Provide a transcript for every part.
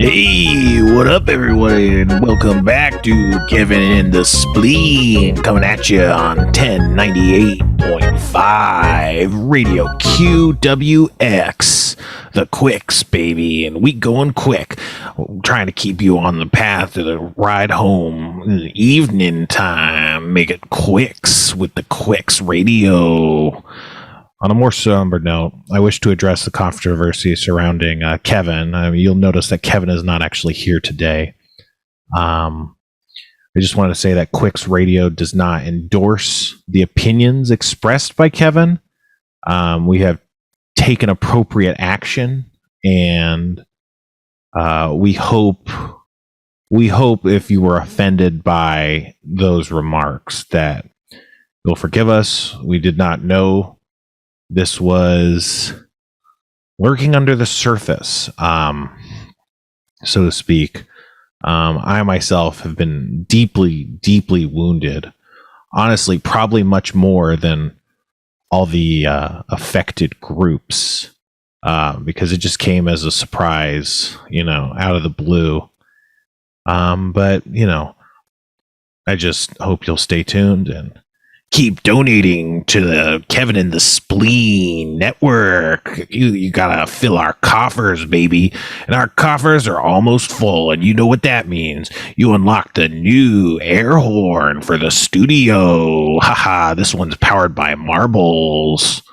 Hey, what up, everybody, and welcome back to Kevin and the Spleen, coming at you on 1098.5 Radio QWX, the Quicks, baby, and we going quick. We're trying to keep you on the path to the ride home in the evening time. Make it Quicks with the Quicks Radio. On a more somber note, I wish to address the controversy surrounding Kevin. You'll notice that Kevin is not actually here today. I just want to say that Quicks Radio does not endorse the opinions expressed by Kevin. We have taken appropriate action, and we hope if you were offended by those remarks that you'll forgive us. We did not know this was lurking under the surface, so to speak. I myself have been deeply, deeply wounded. Honestly, probably much more than all the affected groups, because it just came as a surprise, out of the blue. But, I just hope you'll stay tuned and keep donating to the Kevin and the Spleen network. You gotta fill our coffers, baby. And our coffers are almost full. And you know what that means. You unlock the new air horn for the studio. Haha, this one's powered by marbles.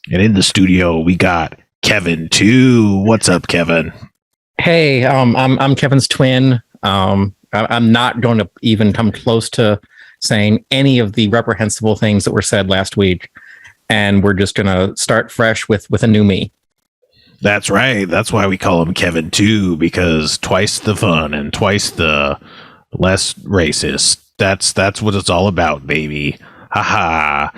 And in the studio, we got Kevin too. What's up, Kevin? Hey, I'm Kevin's twin. I'm not going to even come close to saying any of the reprehensible things that were said last week, and we're just gonna start fresh with a new me. That's right. That's why we call him Kevin too, because twice the fun and twice the less racist. That's what it's all about, baby. Haha.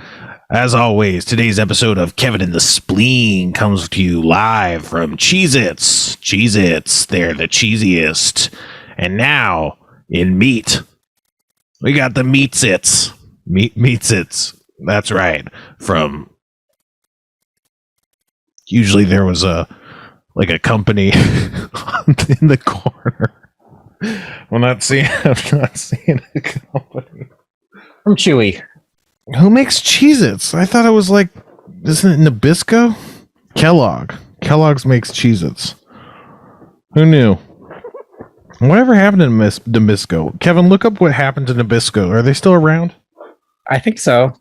As always, today's episode of Kevin and the Spleen comes to you live from Cheez-Its. Cheez-Its, they're the cheesiest. And now in meat, we got the Meats-Its. Meats-Its. That's right. From usually there was a company in the corner. I'm not seeing a company. From Chewy. Who makes Cheez-Its? I thought it was isn't it Nabisco? Kellogg's makes Cheez-Its. Who knew? Whatever happened to Nabisco? Kevin, look up what happened to Nabisco. Are they still around? I think so.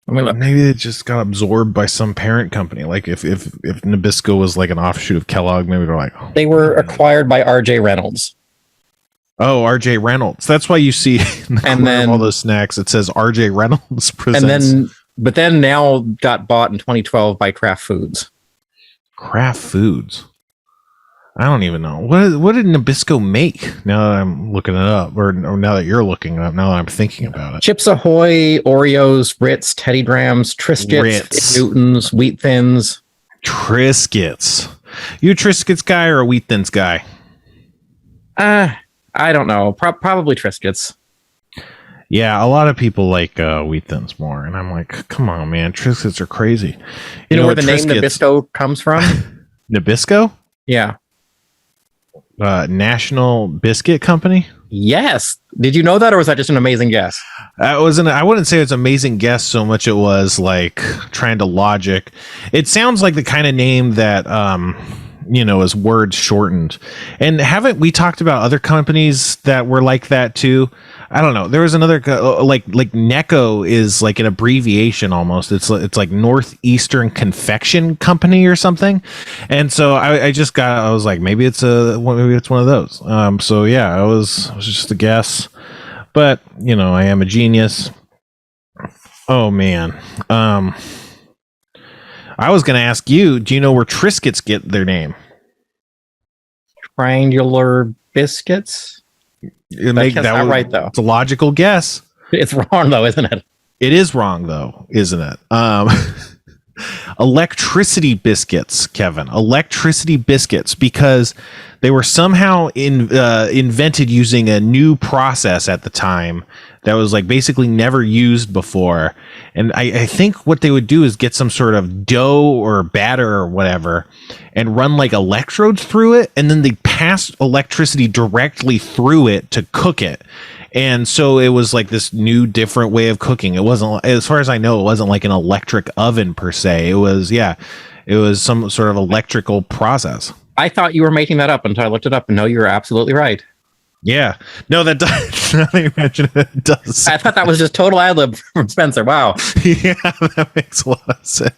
Maybe they just got absorbed by some parent company. Like if Nabisco was like an offshoot of Kellogg, maybe they're like... Oh, they were acquired by R.J. Reynolds. Oh, R.J. Reynolds. That's why you see in the corner of all those snacks, it says R.J. Reynolds presents. But then now got bought in 2012 by Kraft Foods. Kraft Foods? I don't even know. What did Nabisco make? Now that I'm looking it up, or now that you're looking it up, now that I'm thinking about it. Chips Ahoy, Oreos, Ritz, Teddy Grahams, Triscuits, Newtons, Wheat Thins. Triscuits. You a Triscuits guy or a Wheat Thins guy? I don't know. Probably Triscuits. Yeah, a lot of people like Wheat Thins more, and I'm like, come on, man, Triscuits are crazy. You know where the name Nabisco comes from? Nabisco? Yeah. National Biscuit Company? Yes. Did you know that, or was that just an amazing guess? I wouldn't say it's an amazing guess so much it was like trying to logic. It sounds like the kind of name that is word shortened. And haven't we talked about other companies that were like that too? I don't know. There was another like Necco is like an abbreviation almost. It's like Northeastern Confection Company or something. And so I was like, maybe it's one of those. So yeah, it was just a guess. But I am a genius. Oh man. I was going to ask you, do you know where Triscuits get their name? Triangular biscuits? That's not right, though. It's a logical guess. It's wrong, though, isn't it? It is wrong, though, isn't it? Electricity biscuits, Kevin. Electricity biscuits, because they were somehow invented using a new process at the time that was like basically never used before. And I think what they would do is get some sort of dough or batter or whatever and run like electrodes through it, and then they pass electricity directly through it to cook it. And so it was like this new, different way of cooking. It wasn't, as far as I know, it wasn't like an electric oven per se. It was, yeah, it was some sort of electrical process. I thought you were making that up until I looked it up, and no, you were absolutely right. Yeah. No, that does. Now that you mention it, it does. I thought that was just total ad lib from Spencer. Wow. Yeah, that makes a lot of sense.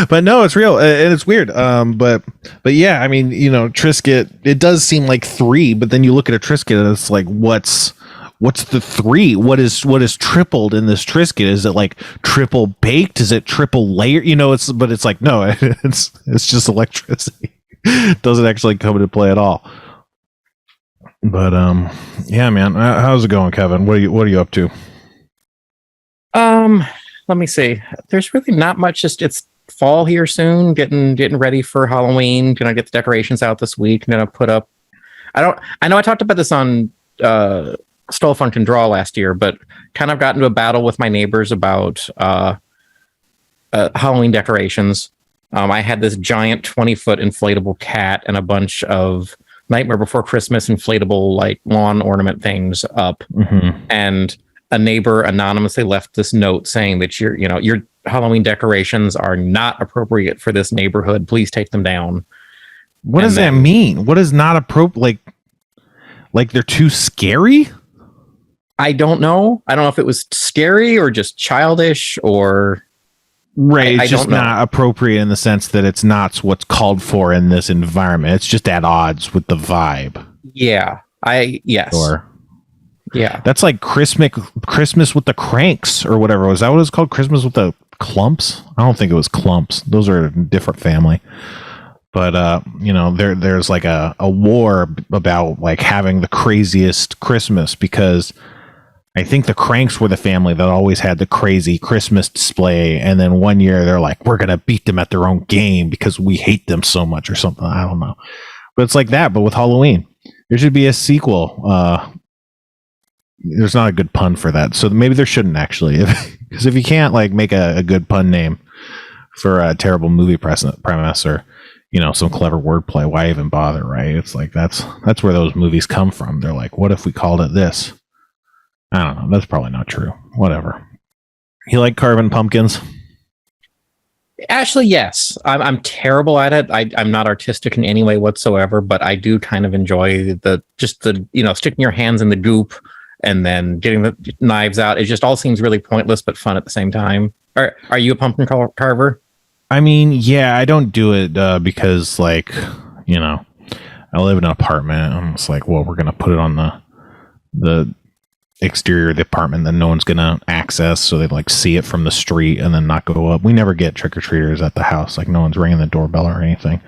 But no, it's real and it's weird. But yeah, I mean, you know, Triscuit, it does seem like 3, but then you look at a Triscuit and it's like, what's the 3? What is tripled in this Triscuit? Is it like triple baked? Is it triple layer? You know, it's like, no, it's just electricity. It doesn't actually come into play at all. But yeah, man, how's it going, Kevin? What are you up to? Let me see. There's really not much. Just it's fall here soon. Getting ready for Halloween. Gonna get the decorations out this week. Gonna put up. I know I talked about this on Stole Function Draw last year, but kind of got into a battle with my neighbors about Halloween decorations. I had this giant 20-foot inflatable cat and a bunch of Nightmare Before Christmas inflatable like lawn ornament things up, and a neighbor anonymously left this note saying that your Halloween decorations are not appropriate for this neighborhood. Please take them down. What does that mean? What is not appropriate? Like they're too scary? I don't know. I don't know if it was scary or just childish or right. It's just not appropriate in the sense that it's not what's called for in this environment. It's just at odds with the vibe. Yeah. Yes. Sure. Yeah. That's like Christmas with the Cranks or whatever. Was that what it's called? Christmas with the Clumps? I don't think it was Clumps. Those are a different family. But you know, there's like a war about like having the craziest Christmas, because I think the Cranks were the family that always had the crazy Christmas display, and then one year they're like, we're gonna beat them at their own game because we hate them so much or something. I don't know. But it's like that, but with Halloween. There should be a sequel. There's not a good pun for that, so maybe there shouldn't actually, because if you can't like make a good pun name for a terrible movie premise or, you know, some clever wordplay, why even bother, right? It's like that's where those movies come from. They're like, what if we called it this? I don't know. That's probably not true. Whatever. You like carving pumpkins? Actually, yes. I'm terrible at it. I'm not artistic in any way whatsoever, but I do kind of enjoy the sticking your hands in the goop and then getting the knives out. It just all seems really pointless but fun at the same time. Are you a pumpkin carver? I mean, yeah, I don't do it because, like, you know, I live in an apartment. I'm just like, well, we're gonna put it on the exterior of the apartment that no one's gonna access, so they like see it from the street and then not go up. We never get trick or treaters at the house. Like, no one's ringing the doorbell or anything,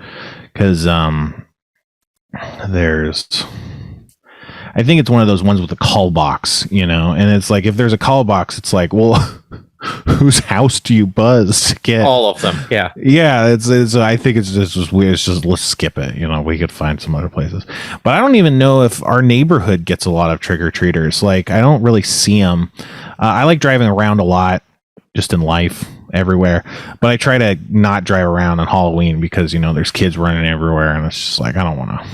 because there's. I think it's one of those ones with a call box, you know, and it's like if there's a call box, it's like, well, whose house do you buzz to get? All of them, yeah. Yeah, it's I think it's just weird. It's just, let's skip it. You know, we could find some other places. But I don't even know if our neighborhood gets a lot of trick-or-treaters. Like, I don't really see them. I like driving around a lot, just in life, everywhere. But I try to not drive around on Halloween because, you know, there's kids running everywhere, and it's just like, I don't want to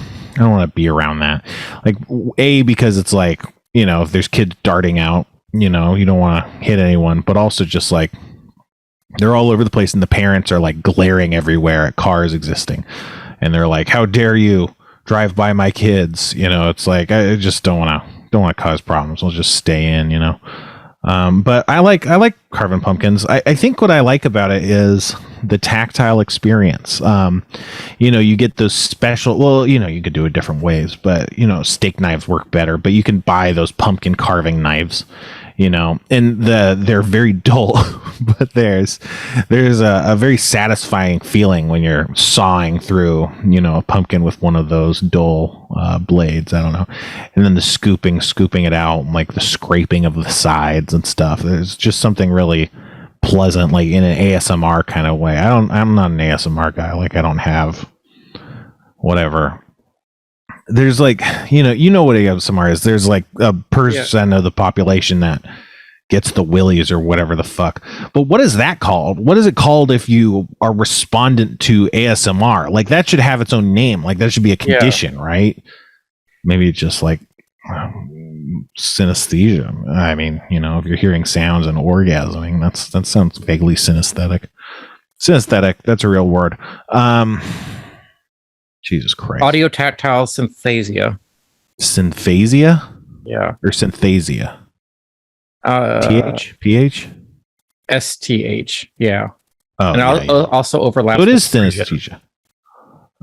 be around that. Like, because it's like, you know, if there's kids darting out, you know, you don't want to hit anyone, but also just like they're all over the place and the parents are like glaring everywhere at cars existing, and they're like, how dare you drive by my kids? You know, it's like, I just don't want to cause problems. I'll just stay in, you know. But I like carving pumpkins. I think what I like about it is the tactile experience. You know, you get those special, well, you know, you could do it different ways, but, you know, steak knives work better, but you can buy those pumpkin carving knives, you know, and they're very dull, but there's a very satisfying feeling when you're sawing through, you know, a pumpkin with one of those dull blades. I don't know. And then the scooping it out, and like the scraping of the sides and stuff. There's just something really pleasant, like in an ASMR kind of way. I'm not an ASMR guy. Like I don't have whatever. There's like, you know what ASMR is. There's like a percent of the population that gets the willies or whatever the fuck. But what is that called? What is it called if you are respondent to ASMR? Like that should have its own name. Like that should be a condition, right? Maybe it's just like synesthesia. I mean, if you're hearing sounds and orgasming, that sounds vaguely synesthetic. Synesthetic, that's a real word. Jesus Christ. Audio tactile synthesia. Synthesia? Yeah. Or synthesia? PH? STH. Yeah. Oh, and also overlaps. So it is synesthesia.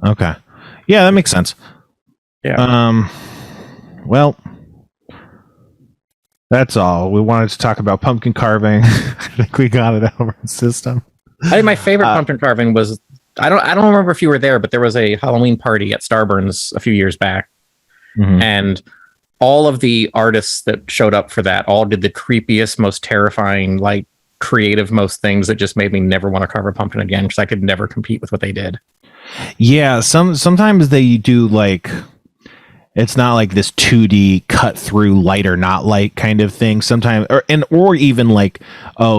Okay. Yeah, that makes sense. Yeah. Well, that's all. We wanted to talk about pumpkin carving. I think we got it out of our system. I think my favorite pumpkin carving was I don't remember if you were there, but there was a Halloween party at Starburns a few years back. Mm-hmm. And all of the artists that showed up for that all did the creepiest, most terrifying, like creative most things that just made me never want to carve a pumpkin again because I could never compete with what they did. Yeah, sometimes they do like it's not like this 2D cut through light or not light kind of thing. Sometimes or even like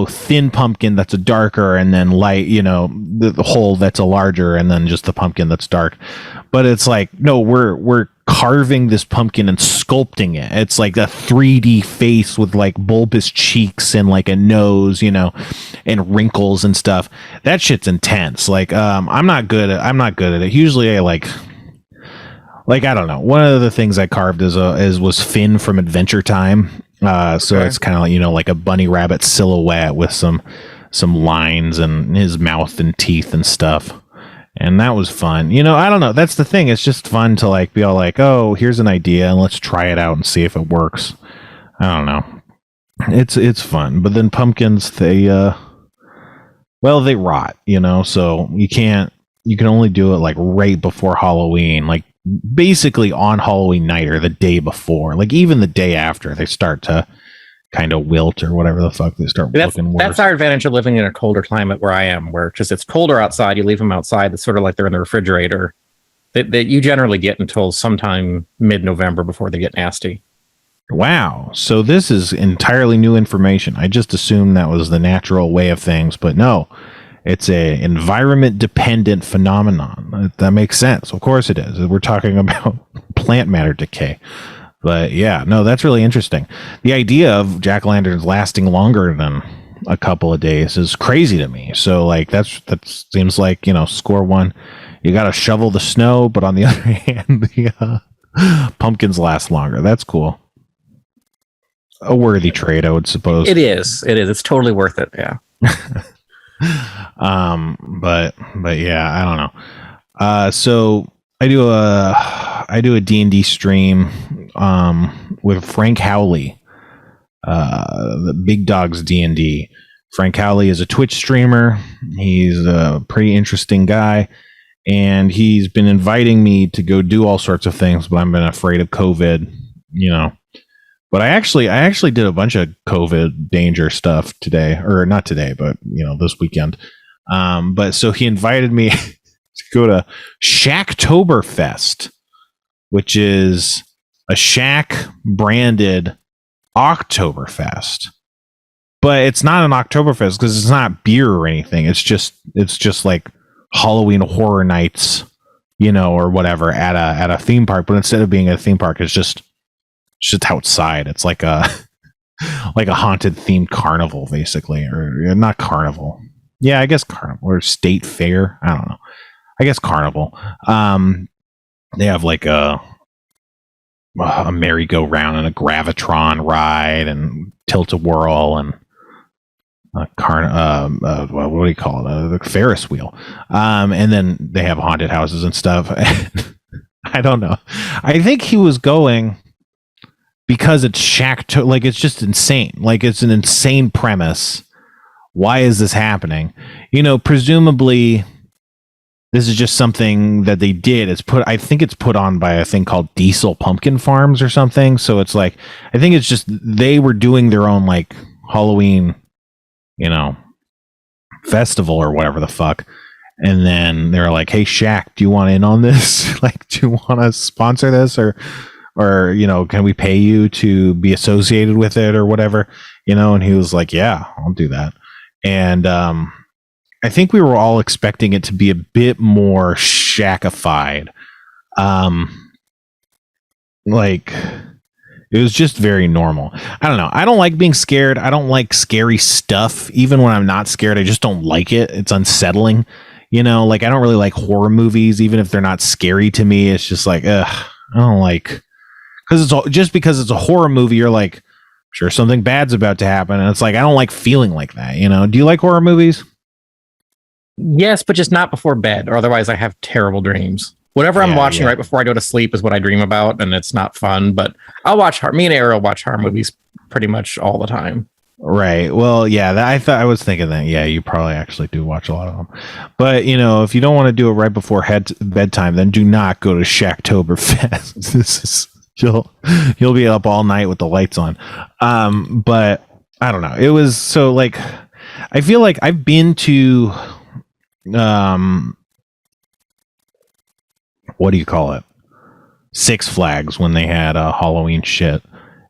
thin pumpkin that's a darker and then light, the hole that's a larger and then just the pumpkin that's dark. But it's like no, we're carving this pumpkin and sculpting it. It's like a 3D face with like bulbous cheeks and like a nose, and wrinkles and stuff. That shit's intense. Like I'm not good at it. Usually I like I don't know. One of the things I carved was Finn from Adventure Time. So it's kind of like, like a bunny rabbit silhouette with some lines and his mouth and teeth and stuff. And that was fun. I don't know. That's the thing. It's just fun to like be all like, oh, here's an idea and let's try it out and see if it works. I don't know. It's fun. But then pumpkins, they rot, so you can only do it like right before Halloween, like basically on Halloween night or the day before. Like even the day after they start to kind of wilt or whatever the fuck, they start looking worse. That's our advantage of living in a colder climate where I am, where just it's colder outside, you leave them outside, it's sort of like they're in the refrigerator that you generally get until sometime mid-November before they get nasty. Wow. So this is entirely new information. I just assumed that was the natural way of things, but no. It's a environment dependent phenomenon. That makes sense. Of course it is. We're talking about plant matter decay. But yeah, no, that's really interesting. The idea of jack-o'-lanterns lasting longer than a couple of days is crazy to me. So like that seems like, score one. You got to shovel the snow, but on the other hand, the pumpkins last longer. That's cool. A worthy trade, I would suppose. It is. It's totally worth it. Yeah. But yeah, I don't know. So I do a D&D stream with Frank Howley, the Big Dogs D&D. Frank Howley is a Twitch streamer. He's a pretty interesting guy, and he's been inviting me to go do all sorts of things, but I've been afraid of COVID, But I actually did a bunch of COVID danger stuff today, or not today, but this weekend. But so he invited me to go to Shacktoberfest, which is a Shack branded Oktoberfest. But it's not an Oktoberfest because it's not beer or anything. It's just like Halloween Horror Nights, or whatever at a theme park. But instead of being a theme park, it's just outside. It's like a haunted themed carnival, basically, or not carnival. Yeah, I guess carnival or state fair. I don't know. I guess carnival. They have like a merry-go-round and a gravitron ride and tilt-a-whirl and what do you call it? A Ferris wheel. And then they have haunted houses and stuff. I don't know. I think he was going because it's it's just insane. Like it's an insane premise. Why is this happening? Presumably this is just something that they did. I think it's put on by a thing called Diesel Pumpkin Farms or something. So it's like, I think it's just, they were doing their own like Halloween, festival or whatever the fuck. And then they're like, "Hey, Shaq, do you want in on this? Like, do you want to sponsor this, or can we pay you to be associated with it or whatever?" And he was like, "Yeah, I'll do that." And I think we were all expecting it to be a bit more Shaqified. Like, it was just very normal. I don't know. I don't like being scared. I don't like scary stuff. Even when I'm not scared, I just don't like it. It's unsettling. Like, I don't really like horror movies, even if they're not scary to me. It's just like, ugh, I don't like, because it's a horror movie, you're like, sure, something bad's about to happen. And it's like, I don't like feeling like that. Do you like horror movies? Yes, but just not before bed, or otherwise I have terrible dreams. Whatever I'm watching right before I go to sleep is what I dream about, and it's not fun. But I'll watch me and Ariel watch horror movies pretty much all the time. Right. Well, yeah, I was thinking that, yeah, you probably actually do watch a lot of them. But, if you don't want to do it right before bedtime, then do not go to Shacktoberfest. You'll be up all night with the lights on. But I don't know. It was so, like, I feel like I've been to, what do you call it? Six Flags when they had Halloween shit.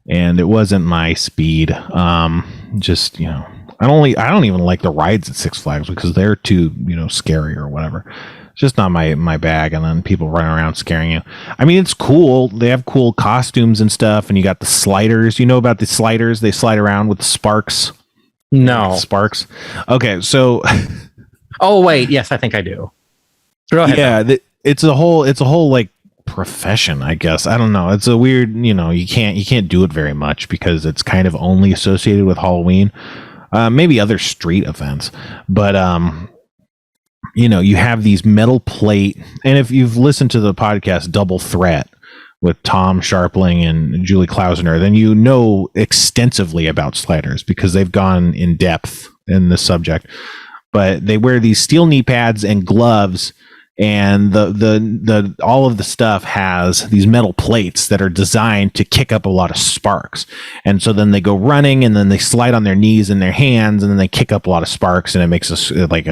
And it wasn't my speed. Just, I don't even like the rides at Six Flags because they're too, scary or whatever. It's just not my bag. And then people running around scaring you. I mean, it's cool. They have cool costumes and stuff. And you got the sliders. You know about the sliders? They slide around with the sparks. No. Sparks. Okay, so. Oh, wait. Yes, I think I do. Go ahead. Yeah, it's a whole like profession, I guess. I don't know. It's a weird, you can't do it very much because it's kind of only associated with Halloween. Maybe other street events, but you have these metal plate, and if you've listened to the podcast Double Threat with Tom Sharpling and Julie Klausner, then you know extensively about sliders because they've gone in depth in the subject. But they wear these steel knee pads and gloves, and the all of the stuff has these metal plates that are designed to kick up a lot of sparks. And so then they go running, and then they slide on their knees and their hands, and then they kick up a lot of sparks, and it makes a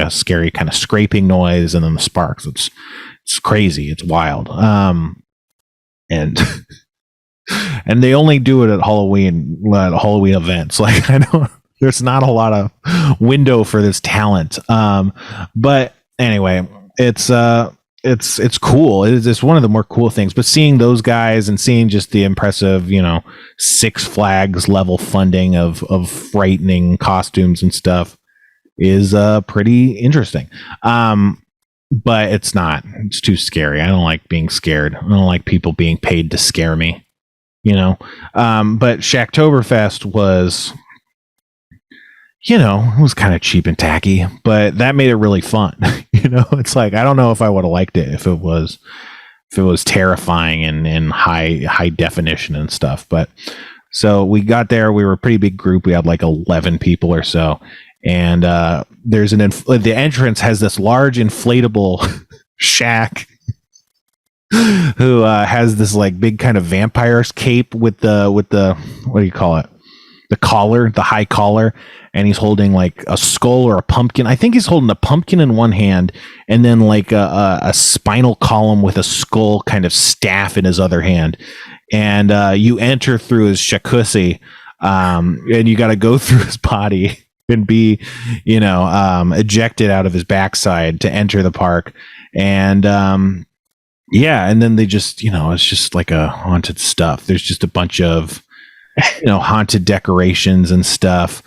scary kind of scraping noise, and then the sparks. It's crazy. It's wild. And and they only do it at Halloween events. Like, I don't. There's not a lot of window for this talent. But anyway, it's cool. It's one of the more cool things. But seeing those guys and seeing just the impressive, Six Flags level funding of frightening costumes and stuff is pretty interesting. But it's not. It's too scary. I don't like being scared. I don't like people being paid to scare me. But Shacktoberfest was. It was kind of cheap and tacky, but that made it really fun. It's like, I don't know if I would have liked it if it was terrifying and in high definition and stuff. But so we got there, we were a pretty big group. We had like 11 people or so. And there's the entrance has this large inflatable Shaq who has this like big kind of vampire's cape with the, what do you call it? The collar, the high collar, and he's holding like a skull or a pumpkin. I think he's holding a pumpkin in one hand, and then like a spinal column with a skull kind of staff in his other hand. And you enter through his Shaqussy, and you got to go through his body and be, ejected out of his backside to enter the park. And yeah, and then they just, it's just like a haunted stuff. There's just a bunch of haunted decorations and stuff,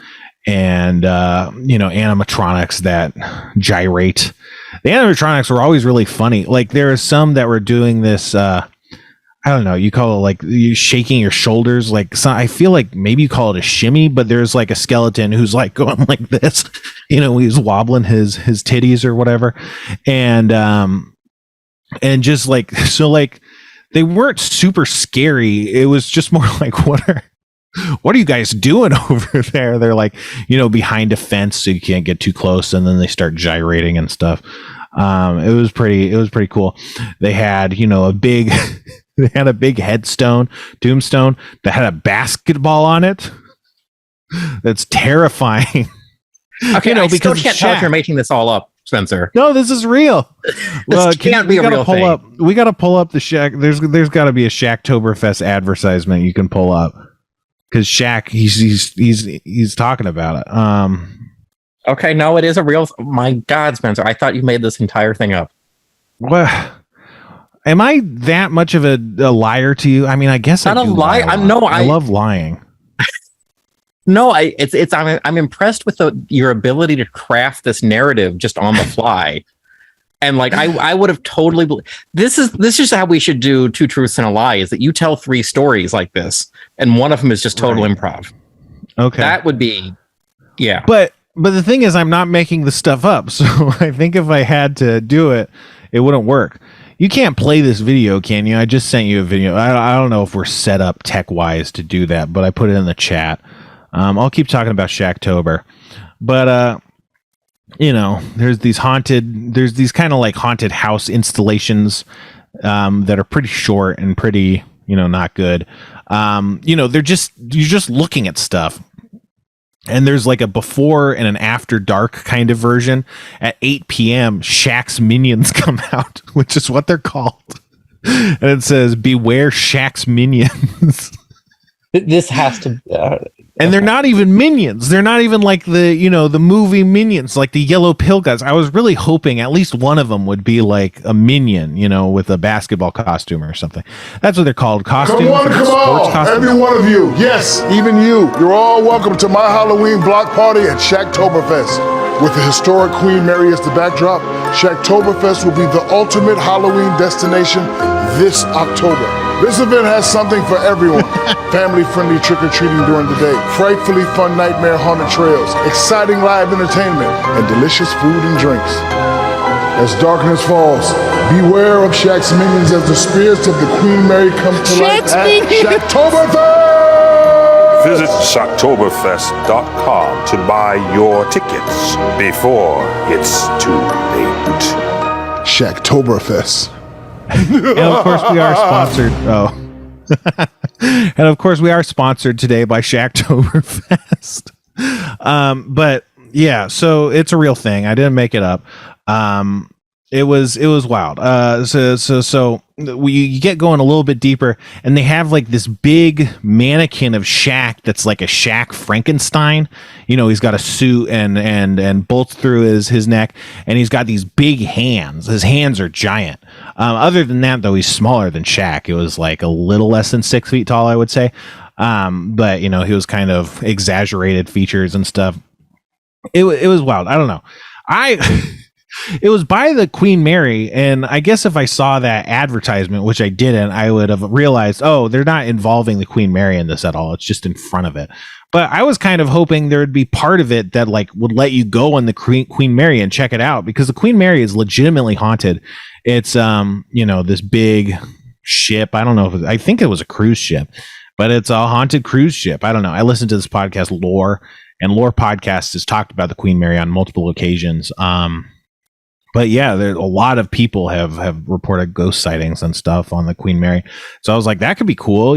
and animatronics that gyrate. The animatronics were always really funny. Like, there are some that were doing this I don't know, you call it like you shaking your shoulders, like I feel like maybe you call it a shimmy, but there's like a skeleton who's like going like this, he's wobbling his titties or whatever. And just like, so like they weren't super scary. It was just more like, what are you guys doing over there? They're like, behind a fence so you can't get too close, and then they start gyrating and stuff. It was pretty cool. They had, they had a big tombstone that had a basketball on it. That's terrifying. Okay, I still because can't tell if Shaq. you're making this all up, Spencer. No, this is real. This can't be a real thing. We got to pull up the Shaq. There's got to be a Shacktoberfest advertisement you can pull up because Shaq he's talking about it. Okay, no, it is a real. My God, Spencer, I thought you made this entire thing up. What? Am I that much of a liar to you? I mean, I guess Not I do a lie. I love lying. No, I'm impressed with your ability to craft this narrative just on the fly. And like I would have totally this is how we should do Two Truths and a Lie, is that you tell 3 stories like this and one of them is just total improv. Okay. That would be But the thing is, I'm not making the stuff up. So I think if I had to do it, it wouldn't work. You can't play this video, can you? I just sent you a video. I don't know if we're set up tech-wise to do that, but I put it in the chat. I'll keep talking about Shacktober. But, there's these kind of like haunted house installations that are pretty short and pretty, not good. You're just looking at stuff. And there's like a before and an after dark kind of version. At 8 p.m., Shaq's minions come out, which is what they're called. And it says, "Beware Shaq's minions." This has to and they're not even minions. They're not even like the movie Minions, like the yellow pill guys. I was really hoping at least one of them would be like a minion, with a basketball costume or something. That's what they're called. Costumes. Come on, every one of you. Yes, even you. You're all welcome to my Halloween block party at Shacktoberfest. With the historic Queen Mary as the backdrop, Shacktoberfest will be the ultimate Halloween destination this October. This event has something for everyone. Family-friendly trick-or-treating during the day, frightfully fun nightmare haunted trails, exciting live entertainment, and delicious food and drinks. As darkness falls, beware of Shaq's minions as the spirits of the Queen Mary come to life at Shacktoberfest! Visit Shacktoberfest.com to buy your tickets before it's too late. Shacktoberfest. And of course we are sponsored. And of course we are sponsored today by Shacktoberfest. But yeah, so it's a real thing. I didn't make it up. It was wild. So you get going a little bit deeper, and they have like this big mannequin of Shaq that's like a Shaq Frankenstein. He's got a suit and bolts through his neck, and he's got these big hands. His hands are giant. Other than that, though, he's smaller than Shaq. It was like a little less than 6 feet tall, I would say. But he was kind of exaggerated features and stuff. It was wild. I don't know. It was by the Queen Mary, and I guess if I saw that advertisement, which I didn't, I would have realized, they're not involving the Queen Mary in this at all. It's just in front of it. But I was kind of hoping there would be part of it that like would let you go on the Queen Mary and check it out, because the Queen Mary is legitimately haunted. It's this big ship. I don't know I think it was a cruise ship, but it's a haunted cruise ship. I don't know. I listened to this podcast, Lore, and Lore Podcast has talked about the Queen Mary on multiple occasions. But yeah, there a lot of people have reported ghost sightings and stuff on the Queen Mary. So I was like, that could be cool,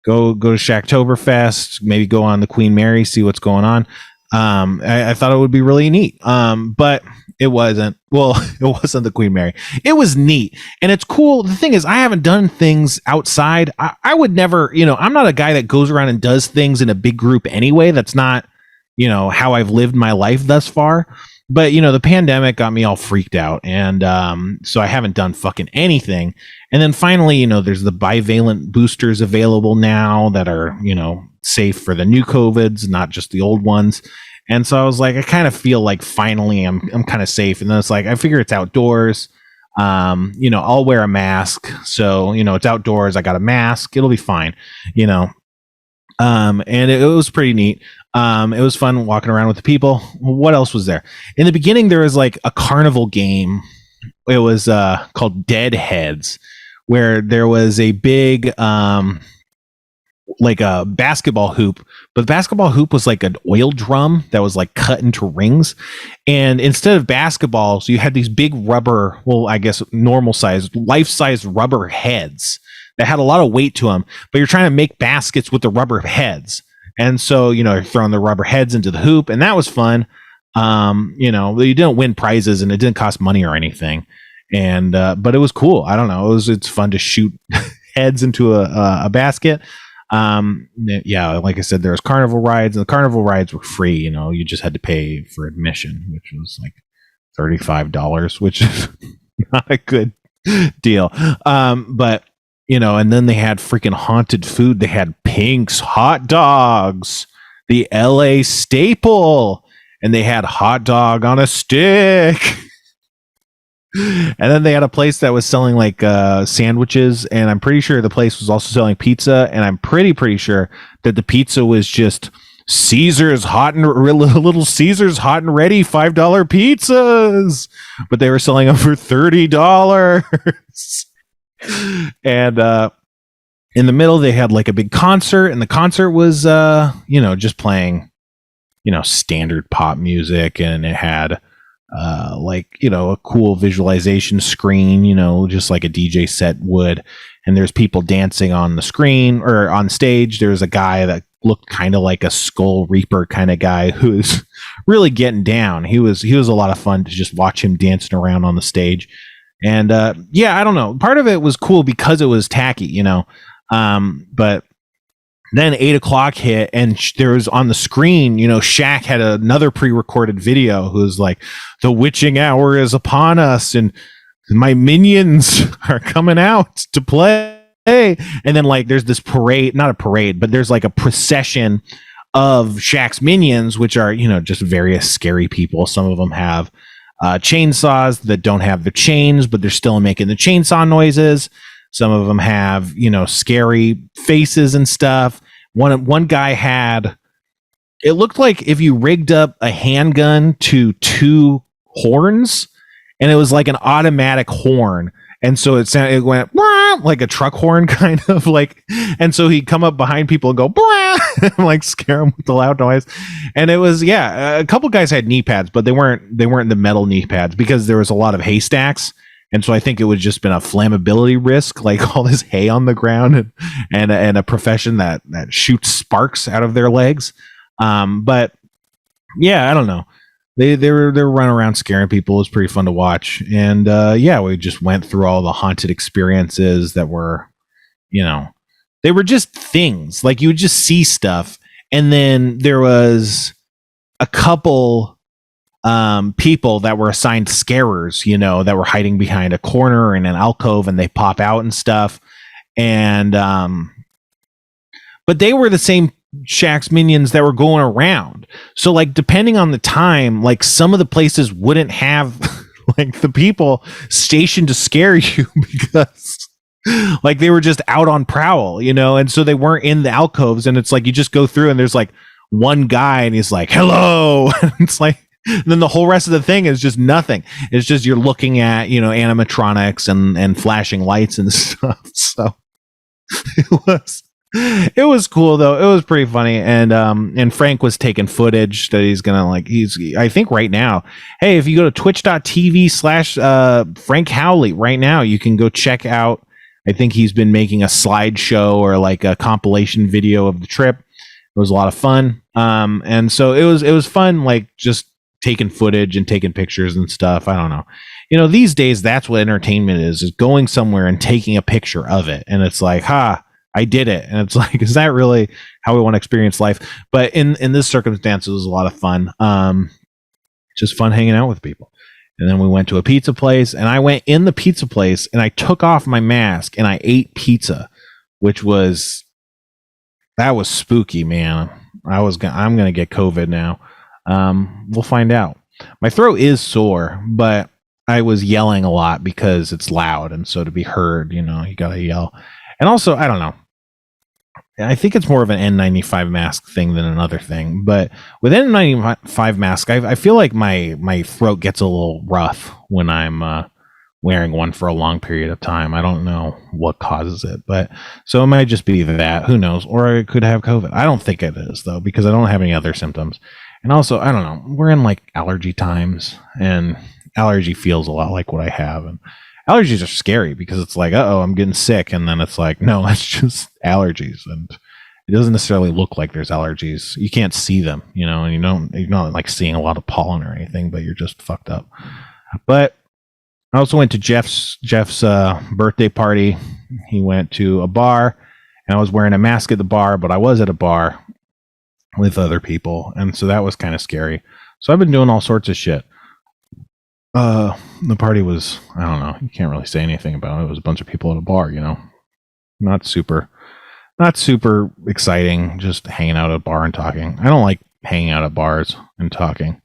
Go to Shacktoberfest, maybe go on the Queen Mary, see what's going on. I thought it would be really neat. But it wasn't. Well, it wasn't the Queen Mary. It was neat. And it's cool. The thing is, I haven't done things outside. I would never, I'm not a guy that goes around and does things in a big group anyway. That's not, how I've lived my life thus far. But, the pandemic got me all freaked out. And so I haven't done fucking anything. And then finally, there's the bivalent boosters available now that are, safe for the new COVIDs, not just the old ones. And so I was like, I kind of feel like finally I'm kind of safe. And then it's like, I figure it's outdoors. I'll wear a mask. So, it's outdoors. I got a mask. It'll be fine, and it was pretty neat. It was fun walking around with the people. What else was there? In the beginning, there was like a carnival game. It was called Deadheads, where there was a big like a basketball hoop, but the basketball hoop was like an oil drum that was like cut into rings. And instead of basketballs, you had these big rubber, well, I guess normal size, life-size rubber heads that had a lot of weight to them, but you're trying to make baskets with the rubber heads. And so, you're throwing the rubber heads into the hoop, and that was fun. You didn't win prizes and it didn't cost money or anything. And but it was cool. I don't know. It's fun to shoot heads into a basket. Yeah, like I said, there was carnival rides, and the carnival rides were free. You just had to pay for admission, which was like $35, which is not a good deal. But and then they had freaking haunted food. They had Pink's hot dogs, the LA staple, and they had hot dog on a stick. And then they had a place that was selling like sandwiches, and I'm pretty sure the place was also selling pizza, and I'm pretty sure that the pizza was just Caesar's hot and little Caesar's hot and ready $5 pizzas, but they were selling them for $30. And in the middle they had like a big concert, and the concert was just playing standard pop music, and it had a cool visualization screen, just like a DJ set would. And there's people dancing on the screen or on stage. There's a guy that looked kind of like a Skull Reaper kind of guy who's really getting down. He was a lot of fun to just watch him dancing around on the stage. And I don't know. Part of it was cool because it was tacky, but then 8:00 hit, and there was on the screen, Shaq had another pre-recorded video who was like, "The witching hour is upon us, and my minions are coming out to play." And then like there's this parade, not a parade, but there's like a procession of Shaq's minions, which are, just various scary people. Some of them have chainsaws that don't have the chains, but they're still making the chainsaw noises. Some of them have, scary faces and stuff. One guy had, it looked like if you rigged up a handgun to two horns, and it was like an automatic horn. And so it went like a truck horn kind of like, and so he'd come up behind people and go, and like scare them with the loud noise. And it was, a couple guys had knee pads, but they weren't the metal knee pads because there was a lot of haystacks. And so I think it would just been a flammability risk, like all this hay on the ground and a profession that shoots sparks out of their legs. But yeah, I don't know. They were running around scaring people. It was pretty fun to watch. And we just went through all the haunted experiences that were, they were just things. Like you would just see stuff. And then there was a couple people that were assigned scarers, that were hiding behind a corner in an alcove, and they pop out and stuff. And but they were the same Shaq's minions that were going around. So like depending on the time, like some of the places wouldn't have like the people stationed to scare you because like they were just out on prowl, and so they weren't in the alcoves. And it's like you just go through and there's like one guy and he's like, "Hello." And it's like, and then the whole rest of the thing is just nothing. It's just you're looking at, animatronics and flashing lights and stuff. So it was cool though. It was pretty funny. And Frank was taking footage that he's gonna I think right now, hey, if you go to twitch.tv/Frank Howley right now, you can go check out, I think he's been making a slideshow or like a compilation video of the trip. It was a lot of fun. And so it was fun, like just taking footage and taking pictures and stuff. I don't know. These days that's what entertainment is going somewhere and taking a picture of it. And it's like, I did it. And it's like, is that really how we want to experience life? But in this circumstance, it was a lot of fun. Just fun hanging out with people. And then we went to a pizza place, and I went in the pizza place and I took off my mask and I ate pizza, that was spooky, man. I'm going to get COVID now. We'll find out. My throat is sore, but I was yelling a lot because it's loud. And so to be heard, you got to yell. And also, I don't know. I think it's more of an N95 mask thing than another thing. But with N95 mask, I feel like my throat gets a little rough when I'm wearing one for a long period of time. I don't know what causes it, but so it might just be that. Who knows? Or I could have COVID. I don't think it is though, because I don't have any other symptoms. And also, I don't know. We're in like allergy times, and allergy feels a lot like what I have. And allergies are scary because it's like, I'm getting sick. And then it's like, no, it's just allergies. it doesn't necessarily look like there's allergies. You can't see them, you know, and you're not like seeing a lot of pollen or anything, but you're just fucked up. But I also went to Jeff's birthday party. He went to a bar, and I was wearing a mask at the bar, but I was at a bar with other people, and so that was kind of scary. So I've been doing all sorts of shit. The party was, I don't know, you can't really say anything about it. It was a bunch of people at a bar, you know. Not super exciting, just hanging out at a bar and talking. I don't like hanging out at bars and talking.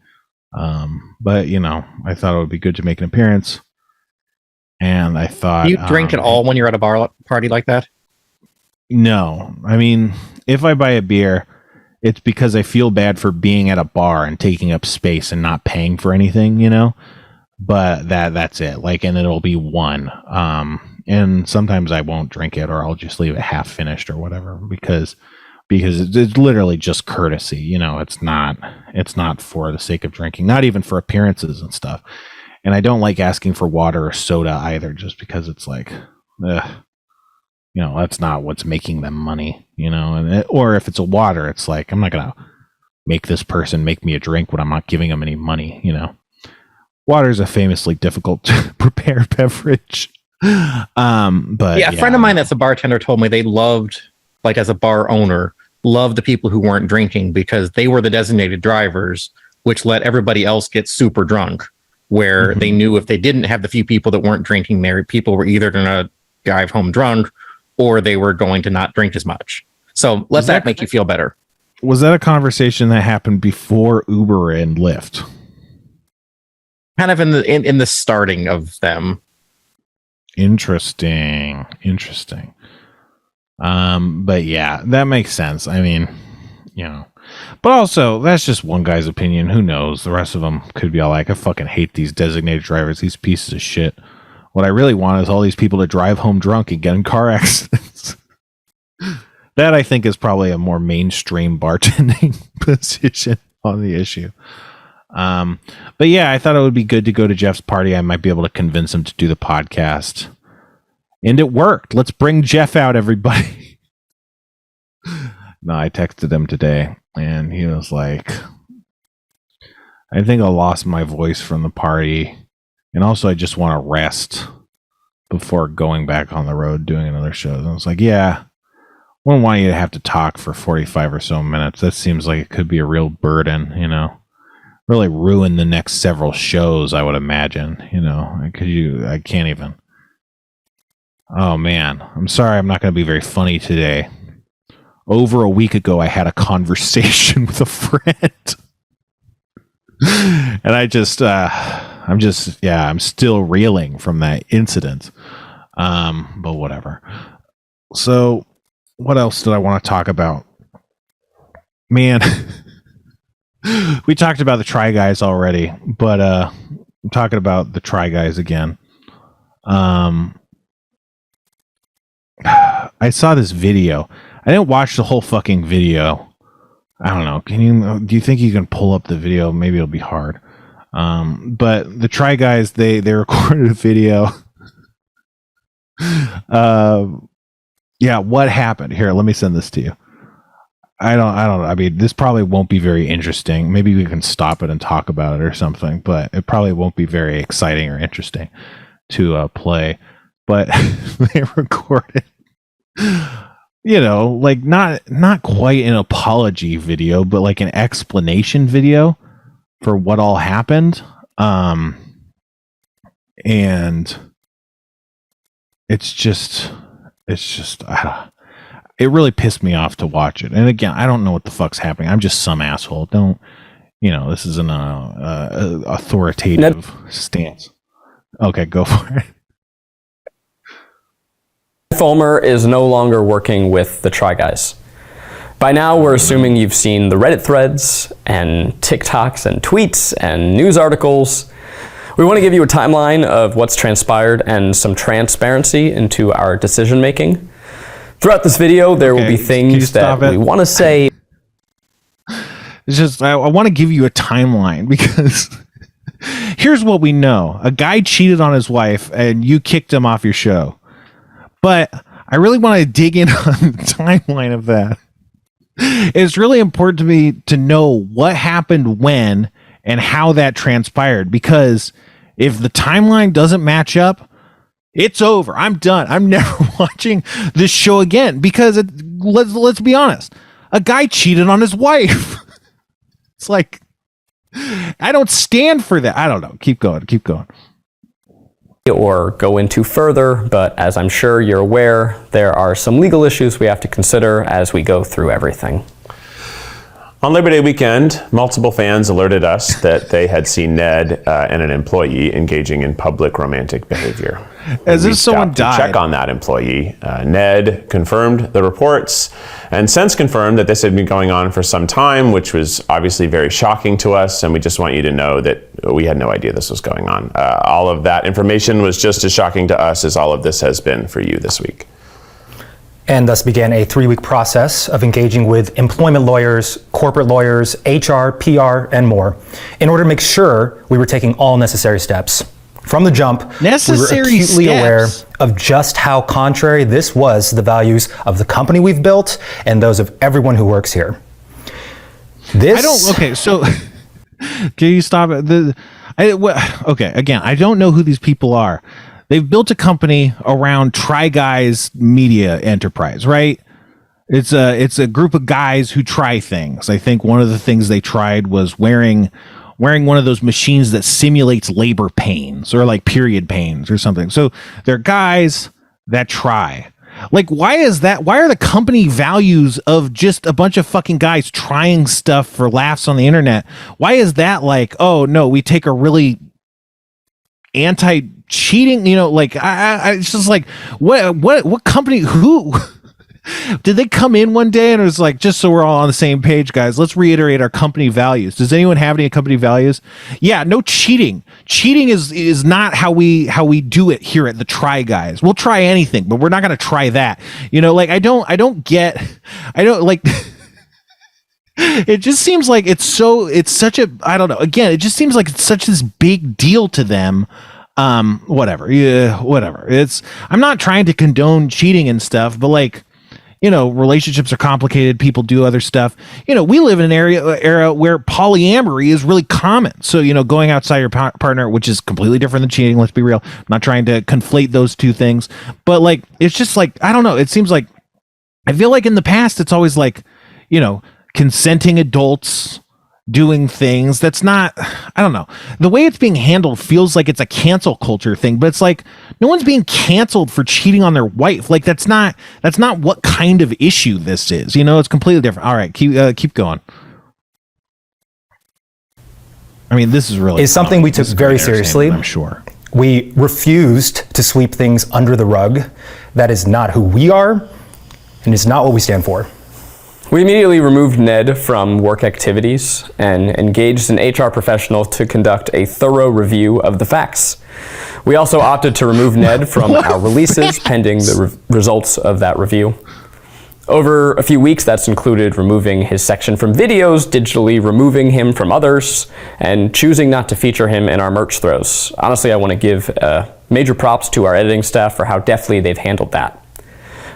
But you know, I thought it would be good to make an appearance. And I thought, do you drink at all when you're at a bar party like that? No. I mean, if I buy a beer, it's because I feel bad for being at a bar and taking up space and not paying for anything, you know? But that's it. Like, and it'll be one. And sometimes I won't drink it, or I'll just leave it half finished or whatever, because it's literally just courtesy, you know. It's not for the sake of drinking, not even for appearances and stuff. And I don't like asking for water or soda either, just because it's like, you know, that's not what's making them money, you know. And or if it's a water, it's like, I'm not gonna make this person make me a drink when I'm not giving them any money, you know. Water is a famously difficult to prepare beverage. But yeah, a friend of mine that's a bartender told me they loved, like as a bar owner, loved the people who weren't drinking because they were the designated drivers, which let everybody else get super drunk, where they knew if they didn't have the few people that weren't drinking there, people were either going to drive home drunk or they were going to not drink as much. So let that make you feel better. Was that a conversation that happened before Uber and Lyft? Kind of in the starting of them. Interesting. But yeah, that makes sense. I mean, you know, but also that's just one guy's opinion. Who knows? The rest of them could be all like, I fucking hate these designated drivers, these pieces of shit. What I really want is all these people to drive home drunk and get in car accidents. That I think is probably a more mainstream bartending position on the issue. But yeah, I thought it would be good to go to Jeff's party. I might be able to convince him to do the podcast. And it worked. Let's bring Jeff out, everybody. No, I texted him today and he was like, I think I lost my voice from the party. And also I just want to rest before going back on the road doing another show. And I was like, yeah, I wouldn't want you to have to talk for 45 or so minutes. That seems like it could be a real burden, you know. Really ruin the next several shows, I would imagine. You know, I can't even. Oh man, I'm sorry, I'm not going to be very funny today. Over a week ago, I had a conversation with a friend, and I'm still reeling from that incident. But whatever. So, what else did I want to talk about? Man. We talked about the Try Guys already, but I'm talking about the Try Guys again. I saw this video. I didn't watch the whole fucking video. I don't know. Do you think you can pull up the video? Maybe it'll be hard. But the Try Guys, they recorded a video. Yeah, what happened? Here, let me send this to you. I don't know. I mean, this probably won't be very interesting. Maybe we can stop it and talk about it or something, but it probably won't be very exciting or interesting to play. But they recorded, you know, like not quite an apology video, but like an explanation video for what all happened. And it's just it really pissed me off to watch it. And again, I don't know what the fuck's happening. I'm just some asshole. Don't, you know, this is an authoritative stance. Okay, go for it. Fulmer is no longer working with the Try Guys. By now, we're assuming you've seen the Reddit threads and TikToks and tweets and news articles. We want to give you a timeline of what's transpired and some transparency into our decision making. Throughout this video, there will be things that we want to say. It's just, I want to give you a timeline because here's what we know. A guy cheated on his wife and you kicked him off your show. But I really want to dig in on the timeline of that. it's really important to me to know what happened when and how that transpired, because if the timeline doesn't match up, it's over. I'm done. I'm never watching this show again, because let's be honest. A guy cheated on his wife. It's like, I don't stand for that. I don't know. Keep going. Or go into further, but as I'm sure you're aware, there are some legal issues we have to consider as we go through everything. On Labor Day weekend, multiple fans alerted us that they had seen Ned and an employee engaging in public romantic behavior. As if someone died. To check on that employee. Ned confirmed the reports and since confirmed that this had been going on for some time, which was obviously very shocking to us, and we just want you to know that we had no idea this was going on. All of that information was just as shocking to us as all of this has been for you this week. And thus began a 3-week process of engaging with employment lawyers, corporate lawyers, HR, PR, and more, in order to make sure we were taking all necessary steps. From the jump, we were acutely aware of just how contrary this was to the values of the company we've built and those of everyone who works here. Okay, so can you stop it? Okay, again, I don't know who these people are. They've built a company around Try Guys Media Enterprise, right? It's a group of guys who try things. I think one of the things they tried was wearing one of those machines that simulates labor pains or like period pains or something. So they're guys that try. Like, why is that? Why are the company values of just a bunch of fucking guys trying stuff for laughs on the internet? Why is that like, oh no, we take a really anti-cheating, like I it's just like, what company, who did they come in one day and it was like, just so we're all on the same page, guys, let's reiterate our company values. Does anyone have any company values? Yeah, no cheating. Cheating is not how we do it here at the Try Guys. We'll try anything, but we're not going to try that. Like, I don't like it just seems like it's such a, I don't know. Again, it just seems like it's such this big deal to them. Whatever. Yeah, whatever. I'm not trying to condone cheating and stuff, but like, relationships are complicated. People do other stuff. We live in an era where polyamory is really common. So, going outside your partner, which is completely different than cheating. Let's be real. I'm not trying to conflate those two things, but like, it's just like, I don't know. It seems like, I feel like in the past, it's always like, consenting adults doing things that's not, I don't know, the way it's being handled feels like it's a cancel culture thing, but it's like no one's being canceled for cheating on their wife. Like that's not what kind of issue this is. It's completely different. All right, keep going. I mean, this is something we took very seriously. I'm sure we refused to sweep things under the rug. That is not who we are, and it's not what we stand for. We immediately removed Ned from work activities and engaged an HR professional to conduct a thorough review of the facts. We also opted to remove Ned from our releases pending the results of that review. Over a few weeks, that's included removing his section from videos, digitally removing him from others, and choosing not to feature him in our merch throws. Honestly, I want to give major props to our editing staff for how deftly they've handled that.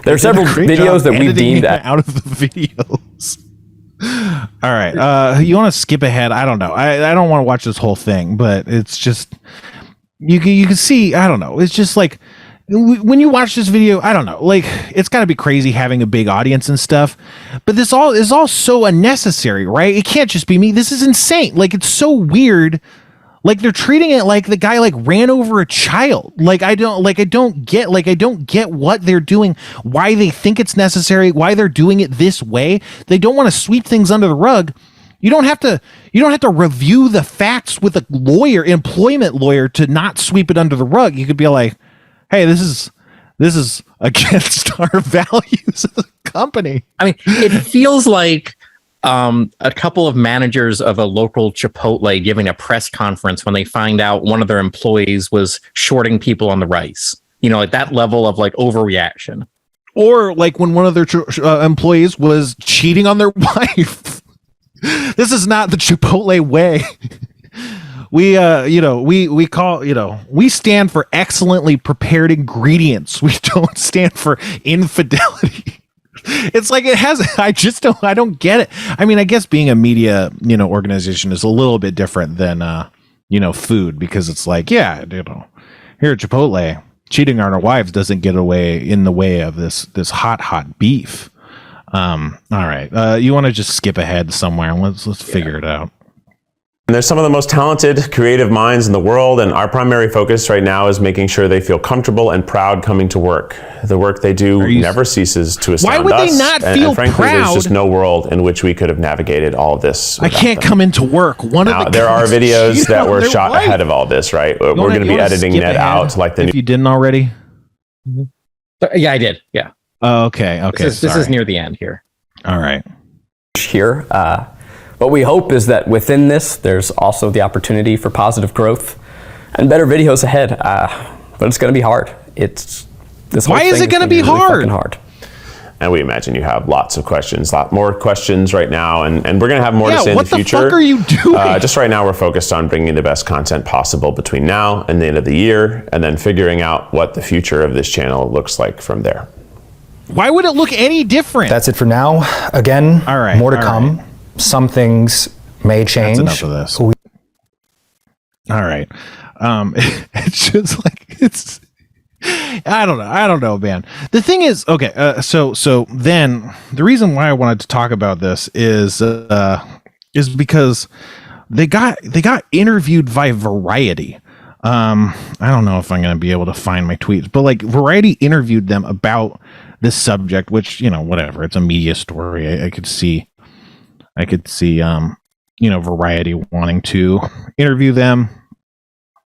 There are several videos that we've deemed out of the videos. All right. You want to skip ahead? I don't know. I don't want to watch this whole thing, but it's just, you can see, I don't know. It's just like, when you watch this video, I don't know, like, it's got to be crazy having a big audience and stuff, but this all is all so unnecessary, right? It can't just be me. This is insane. Like, it's so weird. Like, they're treating it like the guy like ran over a child. I don't get what they're doing, why they think it's necessary, why they're doing it this way. They don't want to sweep things under the rug. You don't have to review the facts with a lawyer, employment lawyer, to not sweep it under the rug. You could be like, hey, this is against our values as a company. I mean, it feels like a couple of managers of a local Chipotle giving a press conference when they find out one of their employees was shorting people on the rice. At that level of like overreaction. Or like when one of their employees was cheating on their wife. This is not the Chipotle way. We stand for excellently prepared ingredients. We don't stand for infidelity. It's like it has. I don't get it. I mean, I guess being a media, organization is a little bit different than, food, because it's like, yeah, here at Chipotle, cheating on our wives doesn't get away in the way of this hot beef. All right. You want to just skip ahead somewhere and let's figure it out. And they're some of the most talented, creative minds in the world, and our primary focus right now is making sure they feel comfortable and proud coming to work. The work they do never ceases to astound us. Why would they not feel and frankly, proud? There's just no world in which we could have navigated all of this. I can't come into work. There are videos that were shot ahead of all this, right? We're going to be editing Ned out like the. If you didn't already. Yeah, I did. Yeah. Oh, okay. This is near the end here. All right. Here. What we hope is that within this, there's also the opportunity for positive growth and better videos ahead. But it's going to be hard. Why is it going to be hard? And we imagine you have lots of questions, a lot more questions right now, and we're going to have more to say in the future. What the fuck are you doing? Just right now, we're focused on bringing the best content possible between now and the end of the year, and then figuring out what the future of this channel looks like from there. Why would it look any different? That's it for now. Again, all right, more to come. Right. Some things may change. That's enough of this. All right. It's just like I don't know, man. The thing is, okay. So then the reason why I wanted to talk about this is because they got interviewed by Variety. I don't know if I'm going to be able to find my tweets, but like Variety interviewed them about this subject, which, whatever. It's a media story. I could see, Variety wanting to interview them.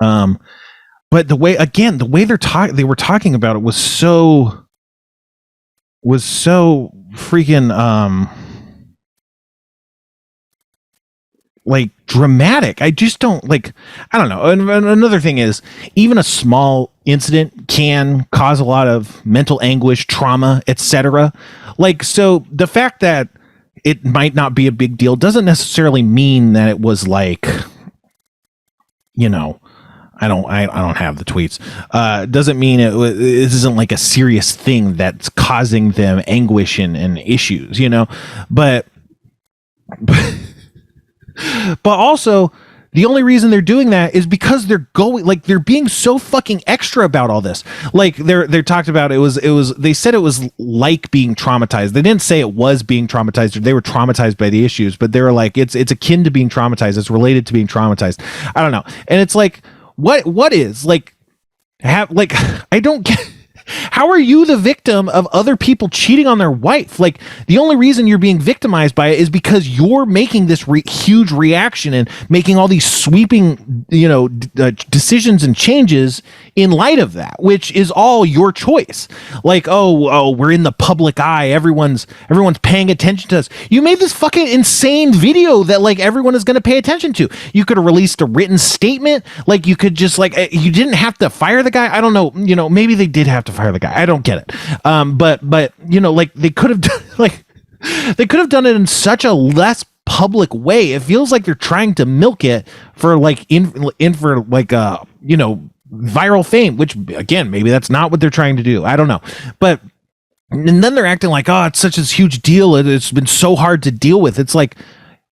But the way they were talking about it was so freaking, like dramatic. I just don't like, I don't know. And another thing is, even a small incident can cause a lot of mental anguish, trauma, etc. Like, so the fact that it might not be a big deal doesn't necessarily mean that it was like, I don't have the tweets. Doesn't mean it isn't like a serious thing that's causing them anguish and issues, but also the only reason they're doing that is because they're being so fucking extra about all this. Like they're talked about, they said it was like being traumatized. They didn't say it was being traumatized, or they were traumatized by the issues, but they were like, it's akin to being traumatized. It's related to being traumatized. I don't know. And it's like, what is like, I don't get. How are you the victim of other people cheating on their wife? Like, the only reason you're being victimized by it is because you're making this huge reaction and making all these sweeping, decisions and changes in light of that, which is all your choice. Like, oh, we're in the public eye. Everyone's paying attention to us. You made this fucking insane video that like everyone is going to pay attention to. You could have released a written statement. Like, you could just like, you didn't have to fire the guy. I don't know. Maybe they did have to fire the guy. I don't get it. But like they could have done done it in such a less public way. It feels like they're trying to milk it for like viral fame, which again, maybe that's not what they're trying to do. I don't know. But and then they're acting like, oh, it's such a huge deal. It's been so hard to deal with. It's like,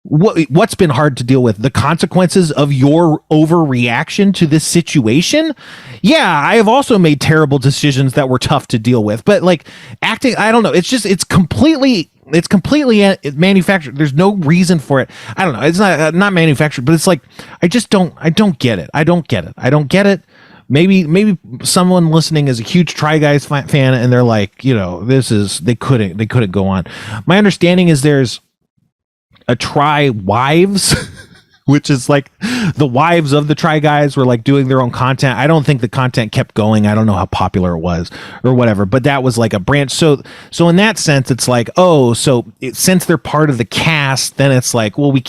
what's been hard to deal with? The consequences of your overreaction to this situation? Yeah, I have also made terrible decisions that were tough to deal with, but like acting, I don't know. It's completely manufactured. There's no reason for it. I don't know. It's not manufactured, but it's like, I don't get it. I don't get it. Maybe someone listening is a huge Try Guys fan and they're like, they couldn't go on. My understanding is there's a Try Wives, which is like the wives of the Try Guys were like doing their own content. I don't think the content kept going. I don't know how popular it was or whatever, but that was like a branch. So in that sense, it's like, since they're part of the cast, then it's like, well, we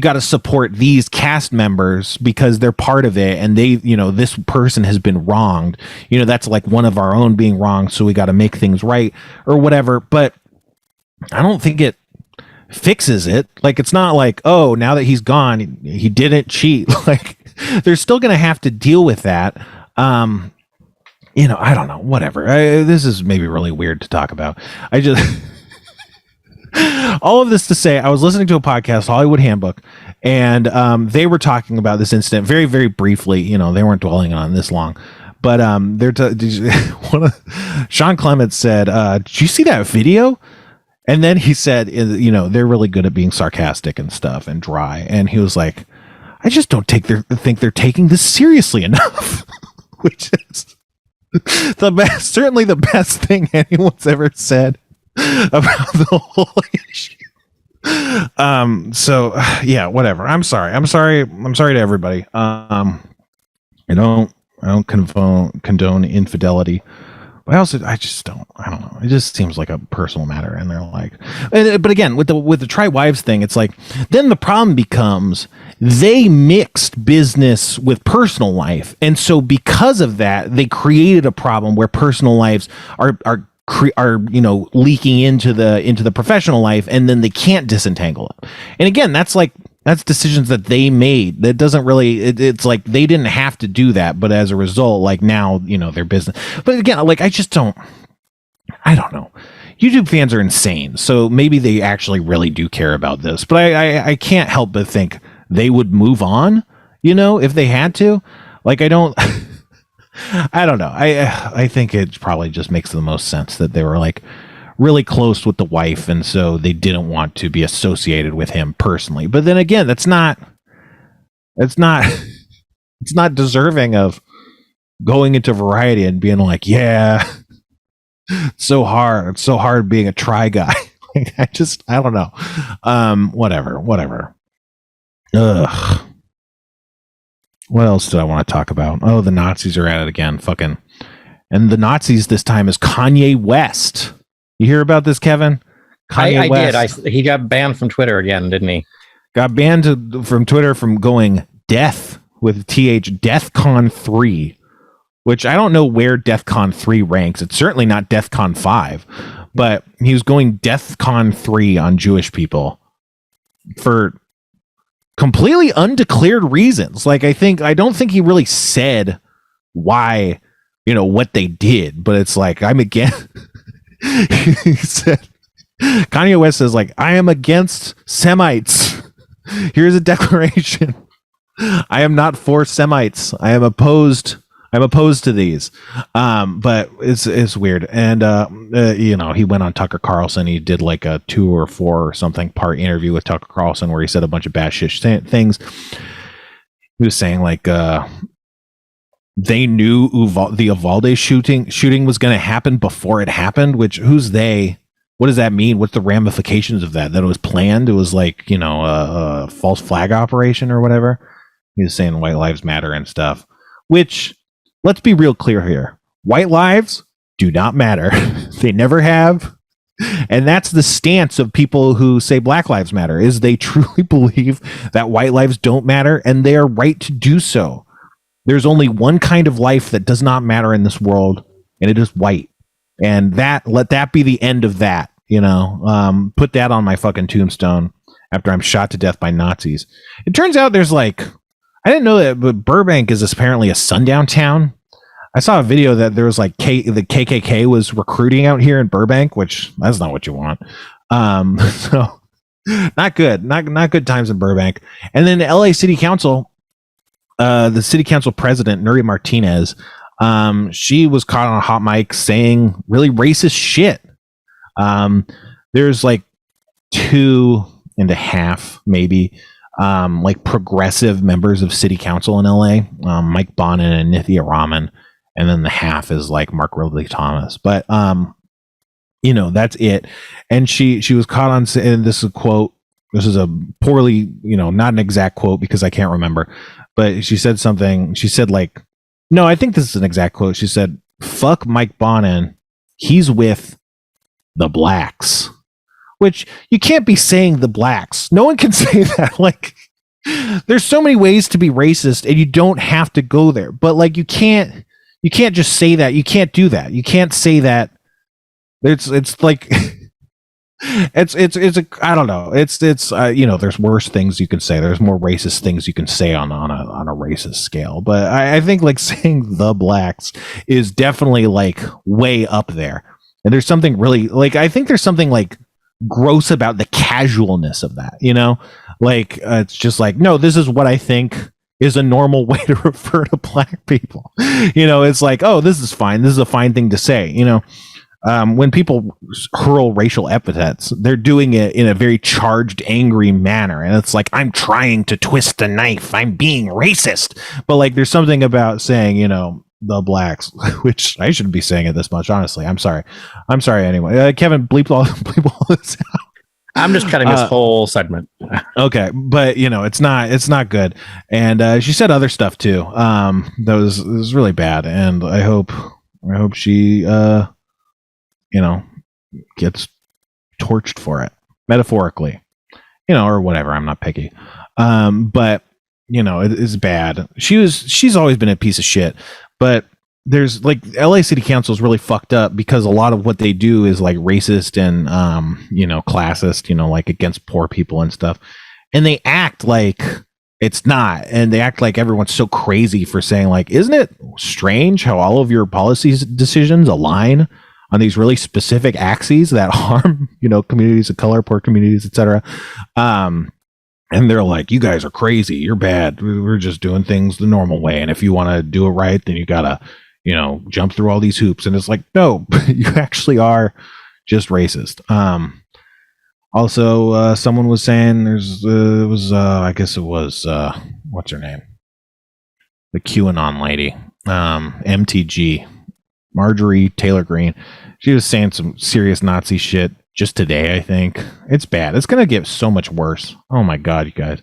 got to support these cast members because they're part of it. And they, this person has been wronged, that's like one of our own being wronged. So we got to make things right or whatever. But I don't think it fixes it. Like, it's not like, oh, now that he's gone, he didn't cheat. Like, they're still going to have to deal with that. I don't know, whatever. This is maybe really weird to talk about. I just all of this to say, I was listening to a podcast, Hollywood Handbook, and they were talking about this incident very, very briefly. They weren't dwelling on it this long, but Sean Clements said, "Did you see that video?" And then he said, they're really good at being sarcastic and stuff and dry. And he was like, "I just don't think they're taking this seriously enough," which is certainly the best thing anyone's ever said about the whole issue. So yeah, whatever. I'm sorry to everybody. I don't condone infidelity, but I don't know. It just seems like a personal matter. And they're like, but again, with the tri-wives thing, it's like, then the problem becomes they mixed business with personal life. And so because of that, they created a problem where personal lives are leaking into the professional life, and then they can't disentangle it. And again, that's decisions that they made. That doesn't really, it's like they didn't have to do that, but as a result, like now, their business. But again, like I don't know. YouTube fans are insane, so maybe they actually really do care about this. But I can't help but think they would move on, if they had to. Like I don't know. I think it probably just makes the most sense that they were like really close with the wife, and so they didn't want to be associated with him personally. But then again, it's not deserving of going into Variety and being like, yeah, it's so hard being a try guy. Like, I don't know. Whatever. Ugh. What else did I want to talk about? Oh, the Nazis are at it again. Fucking. And the Nazis this time is Kanye West. You hear about this, Kevin? I did. He got banned from Twitter again, didn't he? Got banned from Twitter from going death with TH DEFCON 3, which I don't know where DEFCON 3 ranks. It's certainly not DEFCON 5, but he was going DEFCON 3 on Jewish people for completely undeclared reasons. Like I don't think he really said why, what they did, but it's like, I'm again. He said, Kanye West says, like, I am against Semites. Here's a declaration. I am not for Semites. I am opposed to these. But it's weird. And he went on Tucker Carlson. He did like a 2 or 4 or something part interview with Tucker Carlson where he said a bunch of bad shit things. He was saying like they knew the Uvalde shooting was going to happen before it happened, which who's they? What does that mean? What's the ramifications of that? That it was planned? It was like, a false flag operation or whatever. He was saying white lives matter and stuff, which let's be real clear here. White lives do not matter. They never have. And that's the stance of people who say Black lives matter, is they truly believe that white lives don't matter, and they are right to do so. There's only one kind of life that does not matter in this world, and it is white. And let that be the end of that, put that on my fucking tombstone after I'm shot to death by Nazis. It turns out there's I didn't know that, but Burbank is apparently a sundown town. I saw a video that there was the KKK was recruiting out here in Burbank, which that's not what you want. So not good, not good times in Burbank. And then the LA City Council, the city council president, Nuri Martinez, she was caught on a hot mic saying really racist shit. There's 2.5 maybe progressive members of city council in LA, Mike Bonin and Nithya Raman, and then the half is Mark Ridley Thomas. But that's it. And she was caught on, and this is a quote. This is a poorly, not an exact quote because I can't remember, but she said something. She said no, I think this is an exact quote. She said, "Fuck Mike Bonin. He's with the blacks," which you can't be saying the blacks. No one can say that. There's so many ways to be racist and you don't have to go there, but you can't just say that. You can't do that. You can't say that. It's it's a, I don't know. It's there's worse things you can say. There's more racist things you can say on a racist scale. But I think like saying the blacks is definitely like way up there. And there's something really like, I think there's something like gross about the casualness of that, like it's just like, no, this is what I think is a normal way to refer to black people. It's like, oh, this is fine. This is a fine thing to say, when people hurl racial epithets, they're doing it in a very charged, angry manner. And it's like, I'm trying to twist the knife. I'm being racist. But like, there's something about saying, the blacks, which I shouldn't be saying it this much, honestly. I'm sorry anyway. Kevin, bleep all this out. I'm just cutting this whole segment. Okay, but it's not good. And she said other stuff too. That was really bad. And I hope she gets torched for it, metaphorically, or whatever. I'm not picky. But it is bad. She's always been a piece of shit, but there's like LA City Council is really fucked up because a lot of what they do is like racist and classist, like against poor people and stuff. And they act like it's not, and they act like everyone's so crazy for saying like, isn't it strange how all of your policies decisions align on these really specific axes that harm, communities of color, poor communities, etc. And they're like, you guys are crazy. You're bad. We're just doing things the normal way. And if you want to do it right, then you gotta, jump through all these hoops. And it's like, no, you actually are just racist. Also, someone was saying I guess it was, what's her name? The QAnon lady, MTG, Marjorie Taylor Greene. She was saying some serious Nazi shit just today, I think. It's bad. It's going to get so much worse. Oh my God, you guys.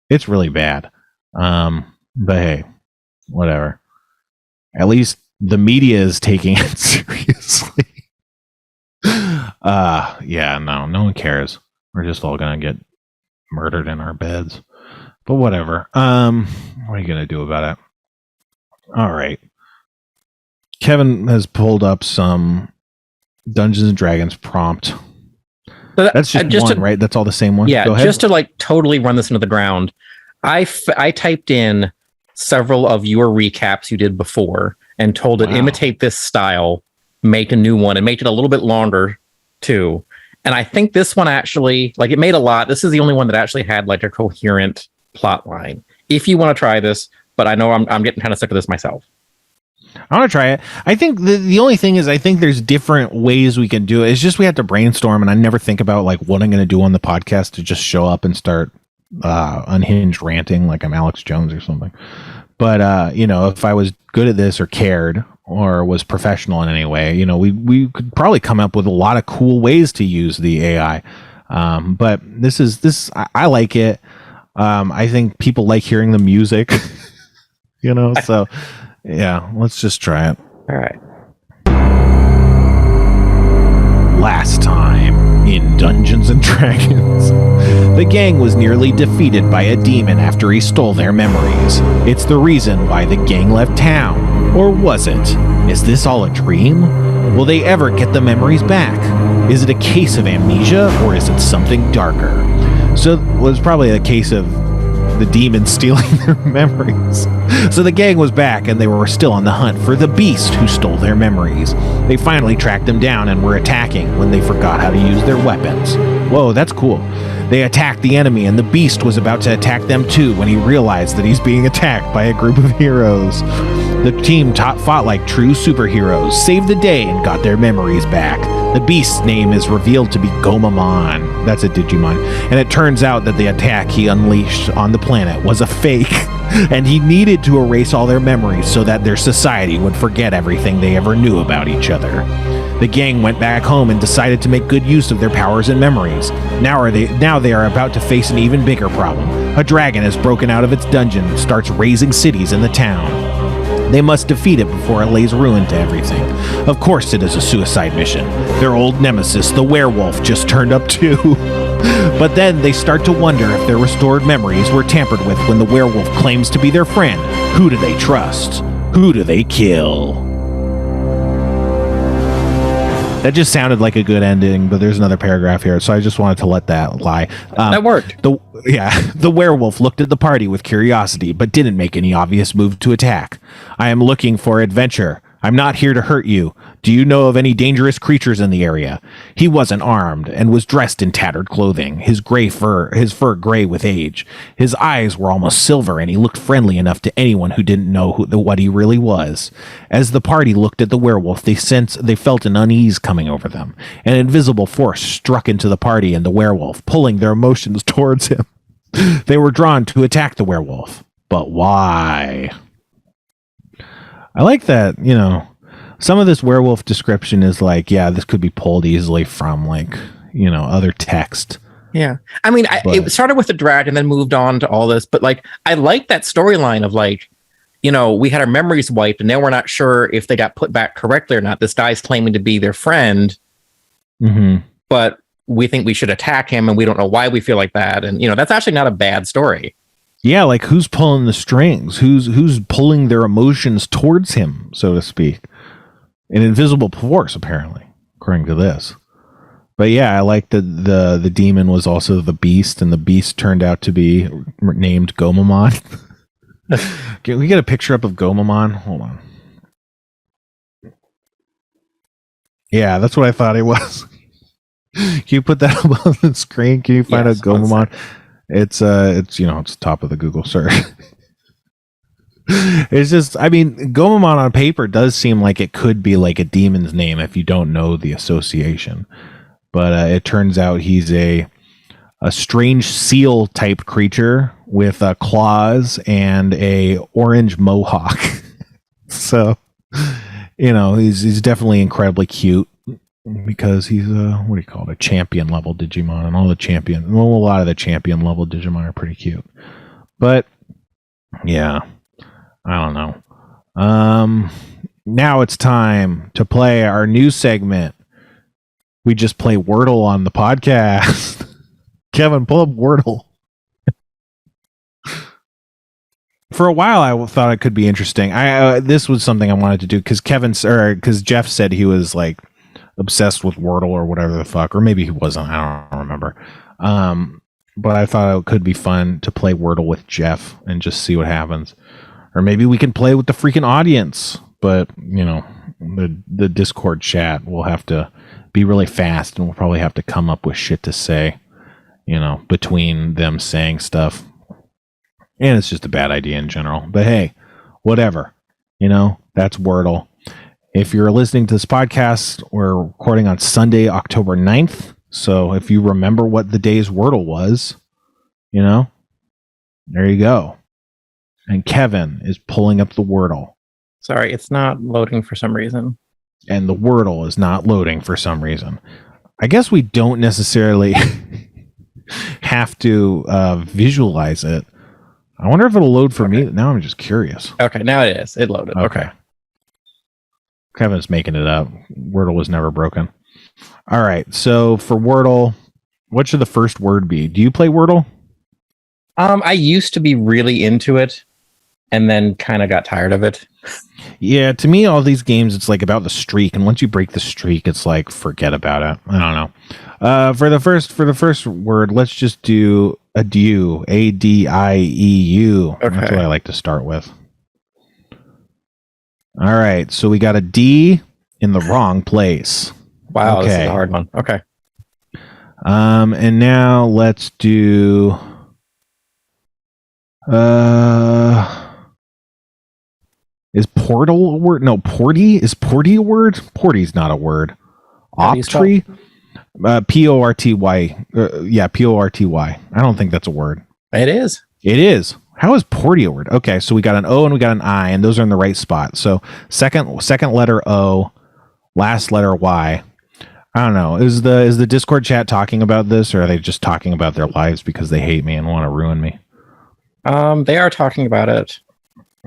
It's really bad. But hey, whatever. At least the media is taking it seriously. Yeah, no one cares. We're just all going to get murdered in our beds. But whatever. What are you going to do about it? All right. Kevin has pulled up some Dungeons and Dragons prompt. That's just one, right? That's all the same one? Yeah, Go ahead. just to like totally run this into the ground. I typed in several of your recaps you did before and told it, imitate this style, make a new one, and make it a little bit longer too. And I think this one actually, like, it made a lot. This is the only one that actually had like a coherent plot line. If you want to try this, but I know I'm getting kind of sick of this myself. I want to try it. I think the only thing is I think there's different ways we can do it. It's just we have to brainstorm, and I never think about like what I'm going to do on the podcast to just show up and start unhinged ranting like I'm Alex Jones or something. But if I was good at this or cared or was professional in any way, we could probably come up with a lot of cool ways to use the AI. But this I like it. I think people like hearing the music, so yeah, let's just try it. All right. Last time in Dungeons and Dragons, the gang was nearly defeated by a demon after he stole their memories. It's the reason why the gang left town. Or was it? Is this all a dream? Will they ever get the memories back? Is it a case of amnesia, or is it something darker? So it was probably a case of the demon stealing their memories. So the gang was back, and they were still on the hunt for the beast who stole their memories. They finally tracked them down and were attacking when they forgot how to use their weapons. Whoa, that's cool. They attacked the enemy, and the beast was about to attack them too when he realized that he's being attacked by a group of heroes. The team fought like true superheroes, saved the day, and got their memories back. The beast's name is revealed to be Gomamon. That's a Digimon. And it turns out that the attack he unleashed on the planet was a fake. And he needed to erase all their memories so that their society would forget everything they ever knew about each other. The gang went back home and decided to make good use of their powers and memories. Now they are about to face an even bigger problem. A dragon has broken out of its dungeon and starts razing cities in the town. They must defeat it before it lays ruin to everything. Of course it is a suicide mission. Their old nemesis, the werewolf, just turned up too. But then they start to wonder if their restored memories were tampered with when the werewolf claims to be their friend. Who do they trust? Who do they kill? That just sounded like a good ending, but there's another paragraph here, so I just wanted to let that lie. That worked. The werewolf looked at the party with curiosity, but didn't make any obvious move to attack. I am looking for adventure. I'm not here to hurt you. Do you know of any dangerous creatures in the area? He wasn't armed and was dressed in tattered clothing, his fur gray with age. His eyes were almost silver, and he looked friendly enough to anyone who didn't know what he really was. As the party looked at the werewolf, they felt an unease coming over them. An invisible force struck into the party and the werewolf, pulling their emotions towards him. They were drawn to attack the werewolf. But why? I like that, some of this werewolf description is like, yeah, this could be pulled easily from other text. Yeah. I mean, it started with the dragon and then moved on to all this, but I like that storyline of we had our memories wiped and now we're not sure if they got put back correctly or not. This guy's claiming to be their friend, but we think we should attack him and we don't know why we feel like that. And, that's actually not a bad story. Yeah, like who's pulling the strings? Who's pulling their emotions towards him, so to speak? An invisible force, apparently, according to this. But yeah, I like that the demon was also the beast, and the beast turned out to be named Gomamon. Can we get a picture up of Gomamon? Hold on. Yeah, that's what I thought it was. Can you put that up on the screen? Can you find out Gomamon? It's top of the Google search. It's just, Gomamon on paper does seem like it could be like a demon's name if you don't know the association. But it turns out he's a strange seal type creature with claws and a orange mohawk. So, he's definitely incredibly cute. Because he's a champion level Digimon, and a lot of the champion level Digimon are pretty cute. But yeah, I don't know. Now it's time to play our new segment. We just play Wordle on the podcast. Kevin, pull up Wordle. For a while, I thought it could be interesting. This was something I wanted to do because Jeff said he was obsessed with Wordle or whatever the fuck, or maybe he wasn't. I don't remember. But I thought it could be fun to play Wordle with Jeff and just see what happens. Or maybe we can play with the freaking audience. But the Discord chat will have to be really fast, and we'll probably have to come up with shit to say. Between them saying stuff, and it's just a bad idea in general. But hey, whatever. That's Wordle. If you're listening to this podcast, we're recording on Sunday, October 9th. So if you remember what the day's Wordle was, there you go. And Kevin is pulling up the Wordle. Sorry, it's not loading for some reason. And the Wordle is not loading for some reason. I guess we don't necessarily have to visualize it. I wonder if it'll load for me. Now I'm just curious. Okay, now it is. It loaded. Okay. Kevin's making it up. Wordle was never broken. All right. So for Wordle, what should the first word be? Do you play Wordle? I used to be really into it and then kind of got tired of it. Yeah. To me, all these games, it's about the streak. And once you break the streak, it's forget about it. I don't know. For the first word, let's just do adieu. ADIEU. Okay. That's what I like to start with. All right, so we got a D in the wrong place. Wow, okay. This is a hard one. Okay. And now let's do is portal a word? No, porty? Is porty a word? Porty's not a word. Optry? Porty. Yeah, Porty. I don't think that's a word. It is. It is. How is porty a word? Okay, so we got an O and we got an I, and those are in the right spot. So second letter O, last letter Y. I don't know. Is the Discord chat talking about this, or are they just talking about their lives because they hate me and want to ruin me? They are talking about it.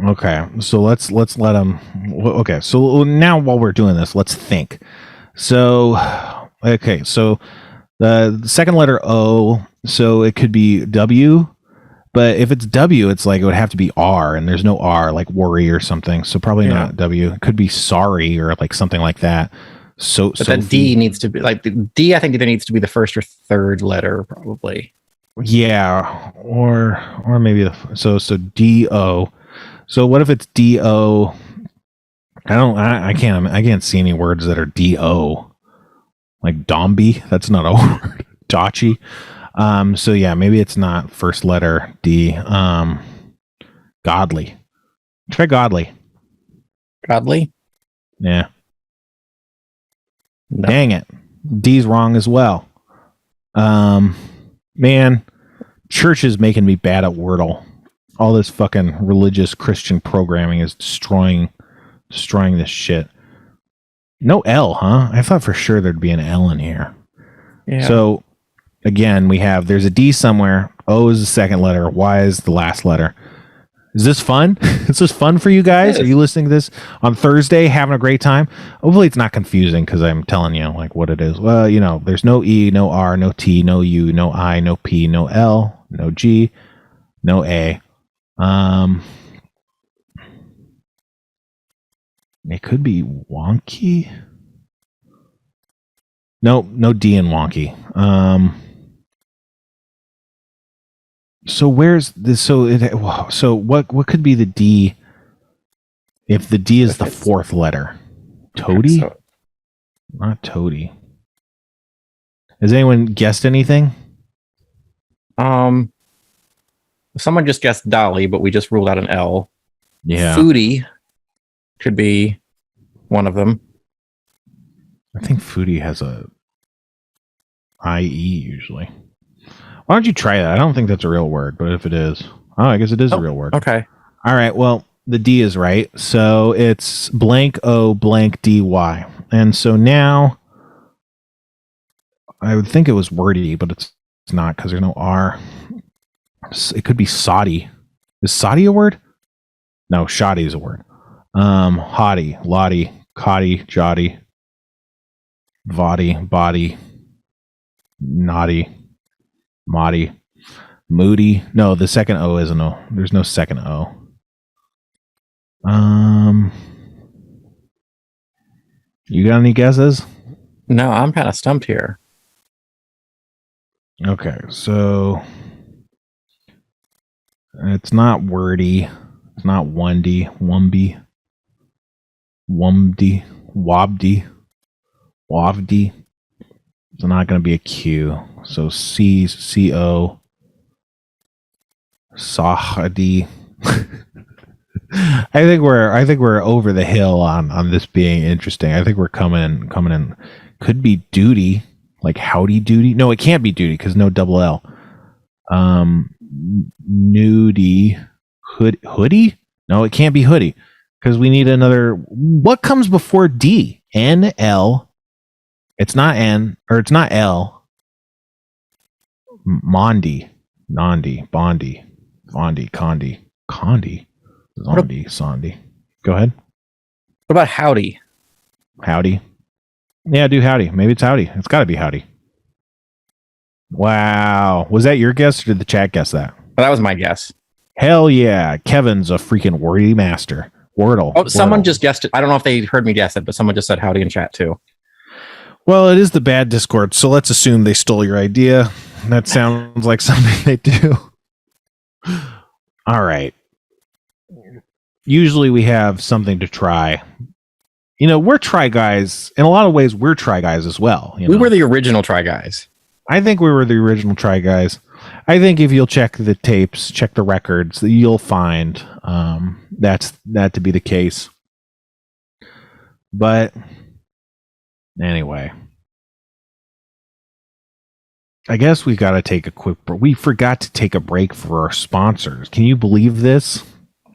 Okay, so let's let them. Okay, so now while we're doing this, let's think. So, okay, so the second letter O, so it could be W. But if it's W, it's it would have to be R, and there's no R, like worry or something. So probably not W. It could be sorry or something like that. But that D needs to be like the D. I think either needs to be the first or third letter, probably. Yeah, or maybe so D-O. So what if it's D-O? I can't see any words that are D-O. Like Dombey, that's not a word. Dachi. So yeah, maybe it's not first letter D. Godly. Try godly. Godly? Yeah. No. Dang it. D's wrong as well. Man, church is making me bad at Wordle. All this fucking religious Christian programming is destroying this shit. No L, huh? I thought for sure there'd be an L in here. Yeah. So again, there's a D somewhere. O is the second letter. Y is the last letter. Is this fun? Is this fun for you guys? Are you listening to this on Thursday, having a great time? Hopefully it's not confusing because I'm telling you like what it is. Well, there's no E, no R, no T, no U, no I, no P, no L, no G, no A. It could be wonky. No D in wonky. So where's this? So what could be the D if the D is the fourth letter? Toady? Not toady. Has anyone guessed anything? Someone just guessed Dolly, but we just ruled out an L. Yeah. Foodie could be one of them. I think foodie has a IE usually. Why don't you try that? I don't think that's a real word, but if it is, I guess it is a real word. Okay. All right. Well, the D is right. So it's blank O blank DY. And so now I would think it was wordy, but it's not because there's no R. It could be Saudi. Is Saudi a word? No, shoddy is a word. Hottie, Lottie, Cotty, Jotty, Vadi, Body, Naughty, Modi, Moody. No, the second O isn't O. There's no second O. You got any guesses? No, I'm kind of stumped here. Okay, so it's not wordy. It's not wundy, wumby, wumdy, wobdy, wavdy. It's not going to be a Q. So C-O, Sahadi. I think we're over the hill on this being interesting. I think we're coming in. Could be duty, like howdy doody. No, it can't be duty because no double L. Nudie, hoodie. No, it can't be hoodie because we need another. What comes before D? N-L. It's not N, or it's not L. Mondi, Nondi, Bondi, Fondi, Condi, Zondi. Go ahead. What about howdy? Howdy. Yeah, do howdy. Maybe it's howdy. It's got to be howdy. Wow. Was that your guess, or did the chat guess that? Well, that was my guess. Hell yeah. Kevin's a freaking wordy master. Wordle. Oh, someone just guessed it. I don't know if they heard me guess it, but someone just said howdy in chat too. Well, it is the bad Discord, so let's assume they stole your idea. That sounds like something they do. All right. Usually we have something to try. We're try guys. In a lot of ways, we're try guys as well. We were the original try guys. I think we were the original try guys. I think if you'll check the tapes, check the records, you'll find that to be the case. But anyway, I guess we got to take a quick break. We forgot to take a break for our sponsors. Can you believe this?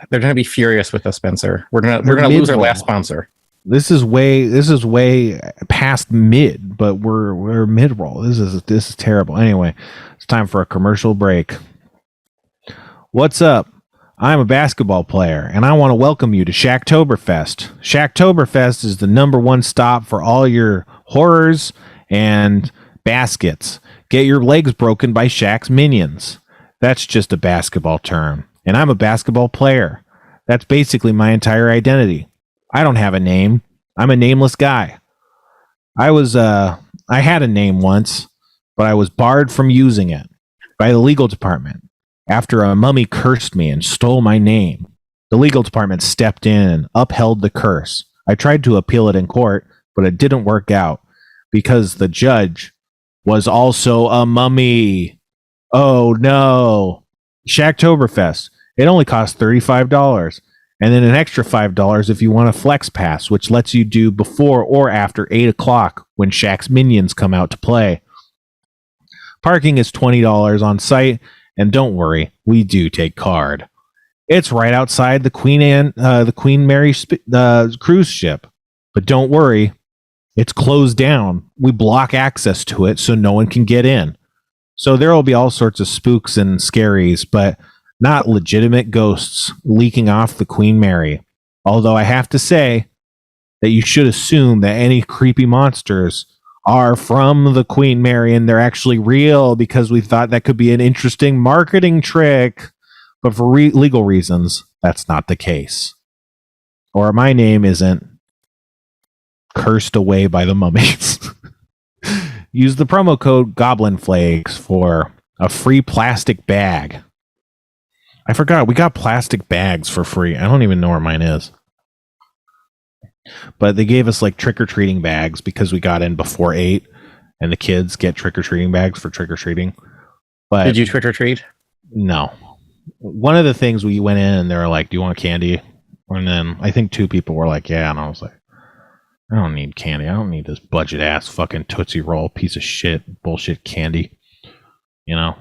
They're going to be furious with us, Spencer. We're going to lose our last sponsor. This is way past mid, but we're mid roll. This is terrible. Anyway, it's time for a commercial break. What's up? I'm a basketball player, and I want to welcome you to Shacktoberfest. Shacktoberfest is the #1 stop for all your horrors and baskets. Get your legs broken by Shaq's minions. That's just a basketball term. And I'm a basketball player. That's basically my entire identity. I don't have a name. I'm a nameless guy. I had a name once, but I was barred from using it by the legal department after a mummy cursed me and stole my name. The legal department stepped in and upheld the curse. I tried to appeal it in court, but it didn't work out because the judge was also a mummy. Oh no. Shacktoberfest. It only costs $35. And then an extra $5 if you want a flex pass, which lets you do before or after 8 o'clock when Shaq's minions come out to play. Parking is $20 on site, and don't worry, we do take card. It's right outside the Queen Mary cruise ship. But don't worry, it's closed down. We block access to it so no one can get in. So there will be all sorts of spooks and scaries, but not legitimate ghosts leaking off the Queen Mary. Although I have to say that you should assume that any creepy monsters are from the Queen Mary and they're actually real because we thought that could be an interesting marketing trick. But for legal reasons, that's not the case. Or my name isn't cursed away by the mummies. Use the promo code Goblin Flakes for a free plastic bag. I forgot, we got plastic bags for free. I don't even know where mine is. But they gave us like trick-or-treating bags because we got in before 8 and the kids get trick-or-treating bags for trick-or-treating. But Did you trick-or-treat? No. One of the things we went in and they were like, do you want candy? And then I think 2 people were like, yeah. And I was like, I don't need candy. I don't need this budget ass fucking Tootsie Roll piece of shit, bullshit candy. You know?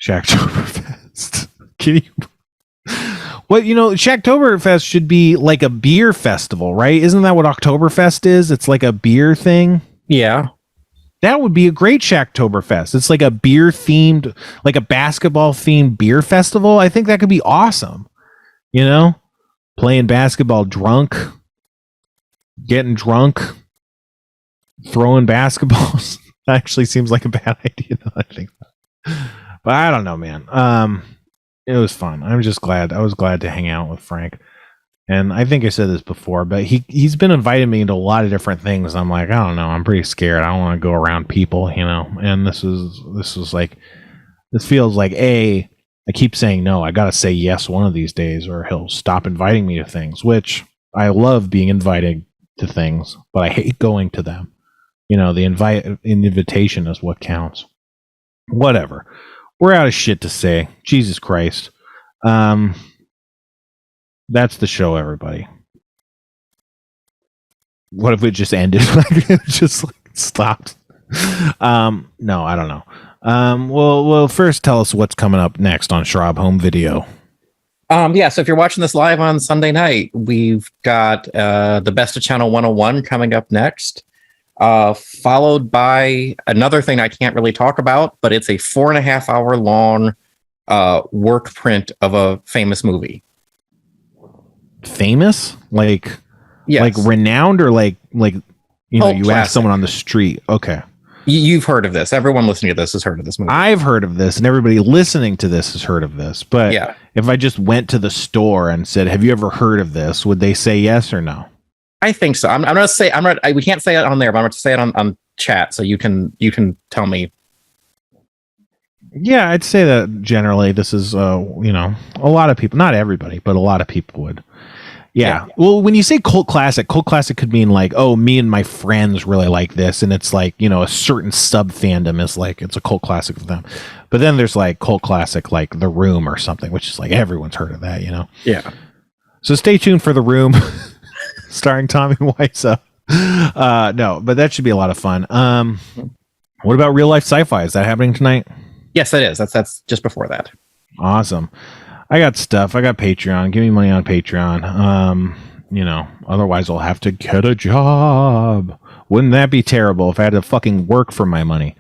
Shacktoberfest. Can you? Well, you know, Shacktoberfest should be like a beer festival, right? Isn't that what Oktoberfest is? It's like a beer thing. Yeah. That would be a great Shacktoberfest. It's like a beer themed, like a basketball themed beer festival. I think that could be awesome. You know, playing basketball drunk, getting drunk, throwing basketballs. Actually seems like a bad idea. I think. But I don't know, man. It was fun. I'm just glad. I was glad to hang out with Frank. And I think I said this before, but he's been inviting me into a lot of different things. I'm like, I don't know. I'm pretty scared. I don't want to go around people, you know. And this feels like I keep saying no. I got to say yes one of these days, or he'll stop inviting me to things. Which I love being invited to things, but I hate going to them. You know, the invitation is what counts. Whatever. We're out of shit to say. Jesus Christ. That's the show, everybody. What if it just ended? Like it just like stopped? No, I don't know. Well, first tell us what's coming up next on Schraub Home Video. Yeah, so if you're watching this live on Sunday night, we've got the Best of Channel 101 coming up next. Followed by another thing I can't really talk about, but it's a 4.5 hour long work print of a famous movie. Famous? Like, yes. Like renowned, or like you know, you classic. ask someone on the street. Okay. You've heard of this. Everyone listening to this has heard of this movie. I've heard of this, and everybody listening to this has heard of this. But yeah. If I just went to the store and said, have you ever heard of this? Would they say yes or no? I think so. I'm going to say, we can't say it on there, but I'm going to say it on chat. So you can tell me. Yeah, I'd say that generally this is, you know, a lot of people, not everybody, but a lot of people would. Yeah. Well, when you say cult classic could mean like, oh, me and my friends really like this. And it's like, you know, a certain sub fandom is like, it's a cult classic for them. But then there's like cult classic, like The Room or something, which is like, everyone's heard of that, you know? Yeah. So stay tuned for The Room. Starring Tommy Wiseau. No, but that should be a lot of fun. What about Real Life Sci-Fi? Is that happening tonight? Yes, it is. That's just before that. Awesome. I got stuff. I got Patreon. Give me money on Patreon. You know, otherwise I'll have to get a job. Wouldn't that be terrible if I had to fucking work for my money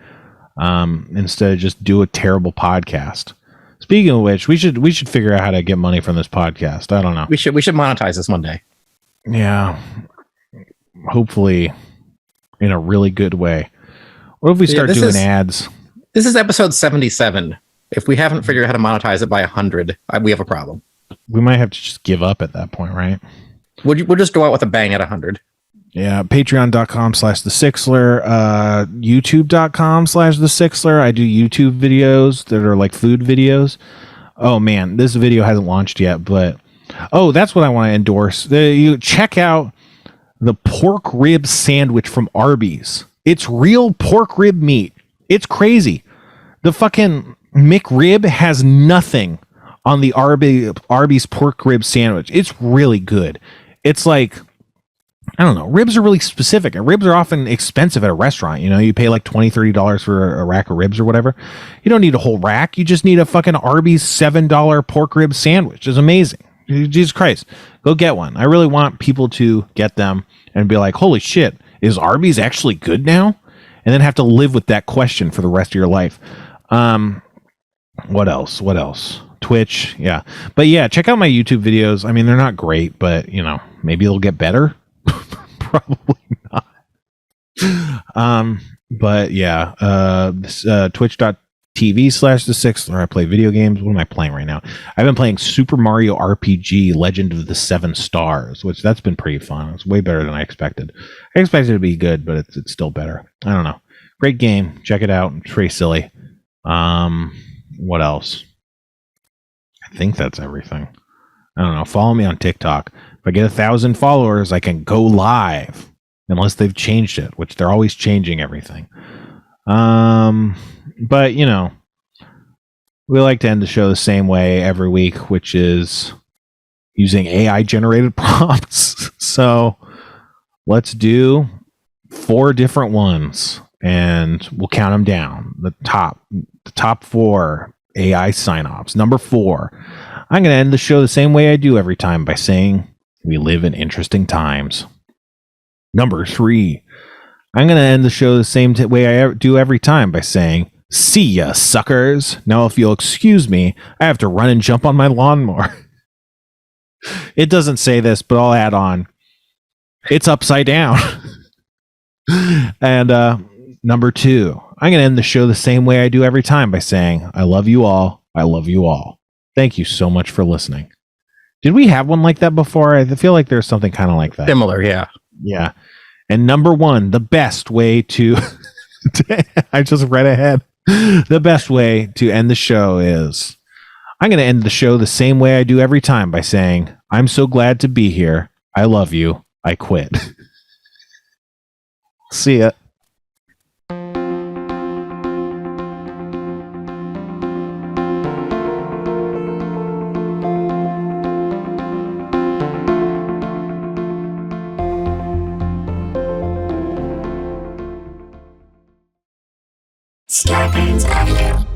instead of just do a terrible podcast? Speaking of which, we should figure out how to get money from this podcast. I don't know. We should monetize this one day. Yeah, hopefully in a really good way. What if we start doing ads? This is episode 77. If we haven't figured out how to monetize it by 100, we have a problem. We might have to just give up at that point, right? We'll just go out with a bang at 100. Yeah, patreon.com/thesixler, youtube.com/thesixler. I do YouTube videos that are like food videos. Oh man, this video hasn't launched yet, but that's what I want to endorse. You check out the pork rib sandwich from Arby's. It's real pork rib meat. It's crazy. The fucking McRib has nothing on the Arby's pork rib sandwich. It's really good. It's like, I don't know. Ribs are really specific. And ribs are often expensive at a restaurant. You know, you pay like $20, $30 for a rack of ribs or whatever. You don't need a whole rack. You just need a fucking Arby's $7 pork rib sandwich. It's amazing. Jesus Christ. Go get one. I really want people to get them and be like, holy shit, is Arby's actually good now? And then have to live with that question for the rest of your life. What else? Twitch. Yeah. But yeah, check out my YouTube videos. I mean, they're not great, but you know, maybe it'll get better. Probably not. But yeah, twitch.tv/thesixler. I play video games. What am I playing right now? I've been playing Super Mario RPG Legend of the Seven Stars, which that's been pretty fun. It's way better than I expected. I expected it to be good, but it's still better. I don't know. Great game. Check it out. It's pretty silly. What else? I think that's everything. I don't know. Follow me on TikTok. If I get 1,000 followers, I can go live. Unless they've changed it, which they're always changing everything. But, you know, we like to end the show the same way every week, which is using AI-generated prompts. So let's do 4 different ones, and we'll count them down. The top 4 AI sign-offs. Number 4, I'm going to end the show the same way I do every time by saying, we live in interesting times. Number 3, I'm going to end the show the same way I do every time by saying, see ya, suckers. Now, if you'll excuse me, I have to run and jump on my lawnmower. It doesn't say this, but I'll add on. It's upside down. And number 2, I'm going to end the show the same way I do every time by saying, I love you all. I love you all. Thank you so much for listening. Did we have one like that before? I feel like there's something kind of like that. Similar, yeah. Yeah. And number 1, the best way to I just read ahead. The best way to end the show is I'm going to end the show the same way I do every time by saying, I'm so glad to be here. I love you. I quit. See ya. Starburns Audio.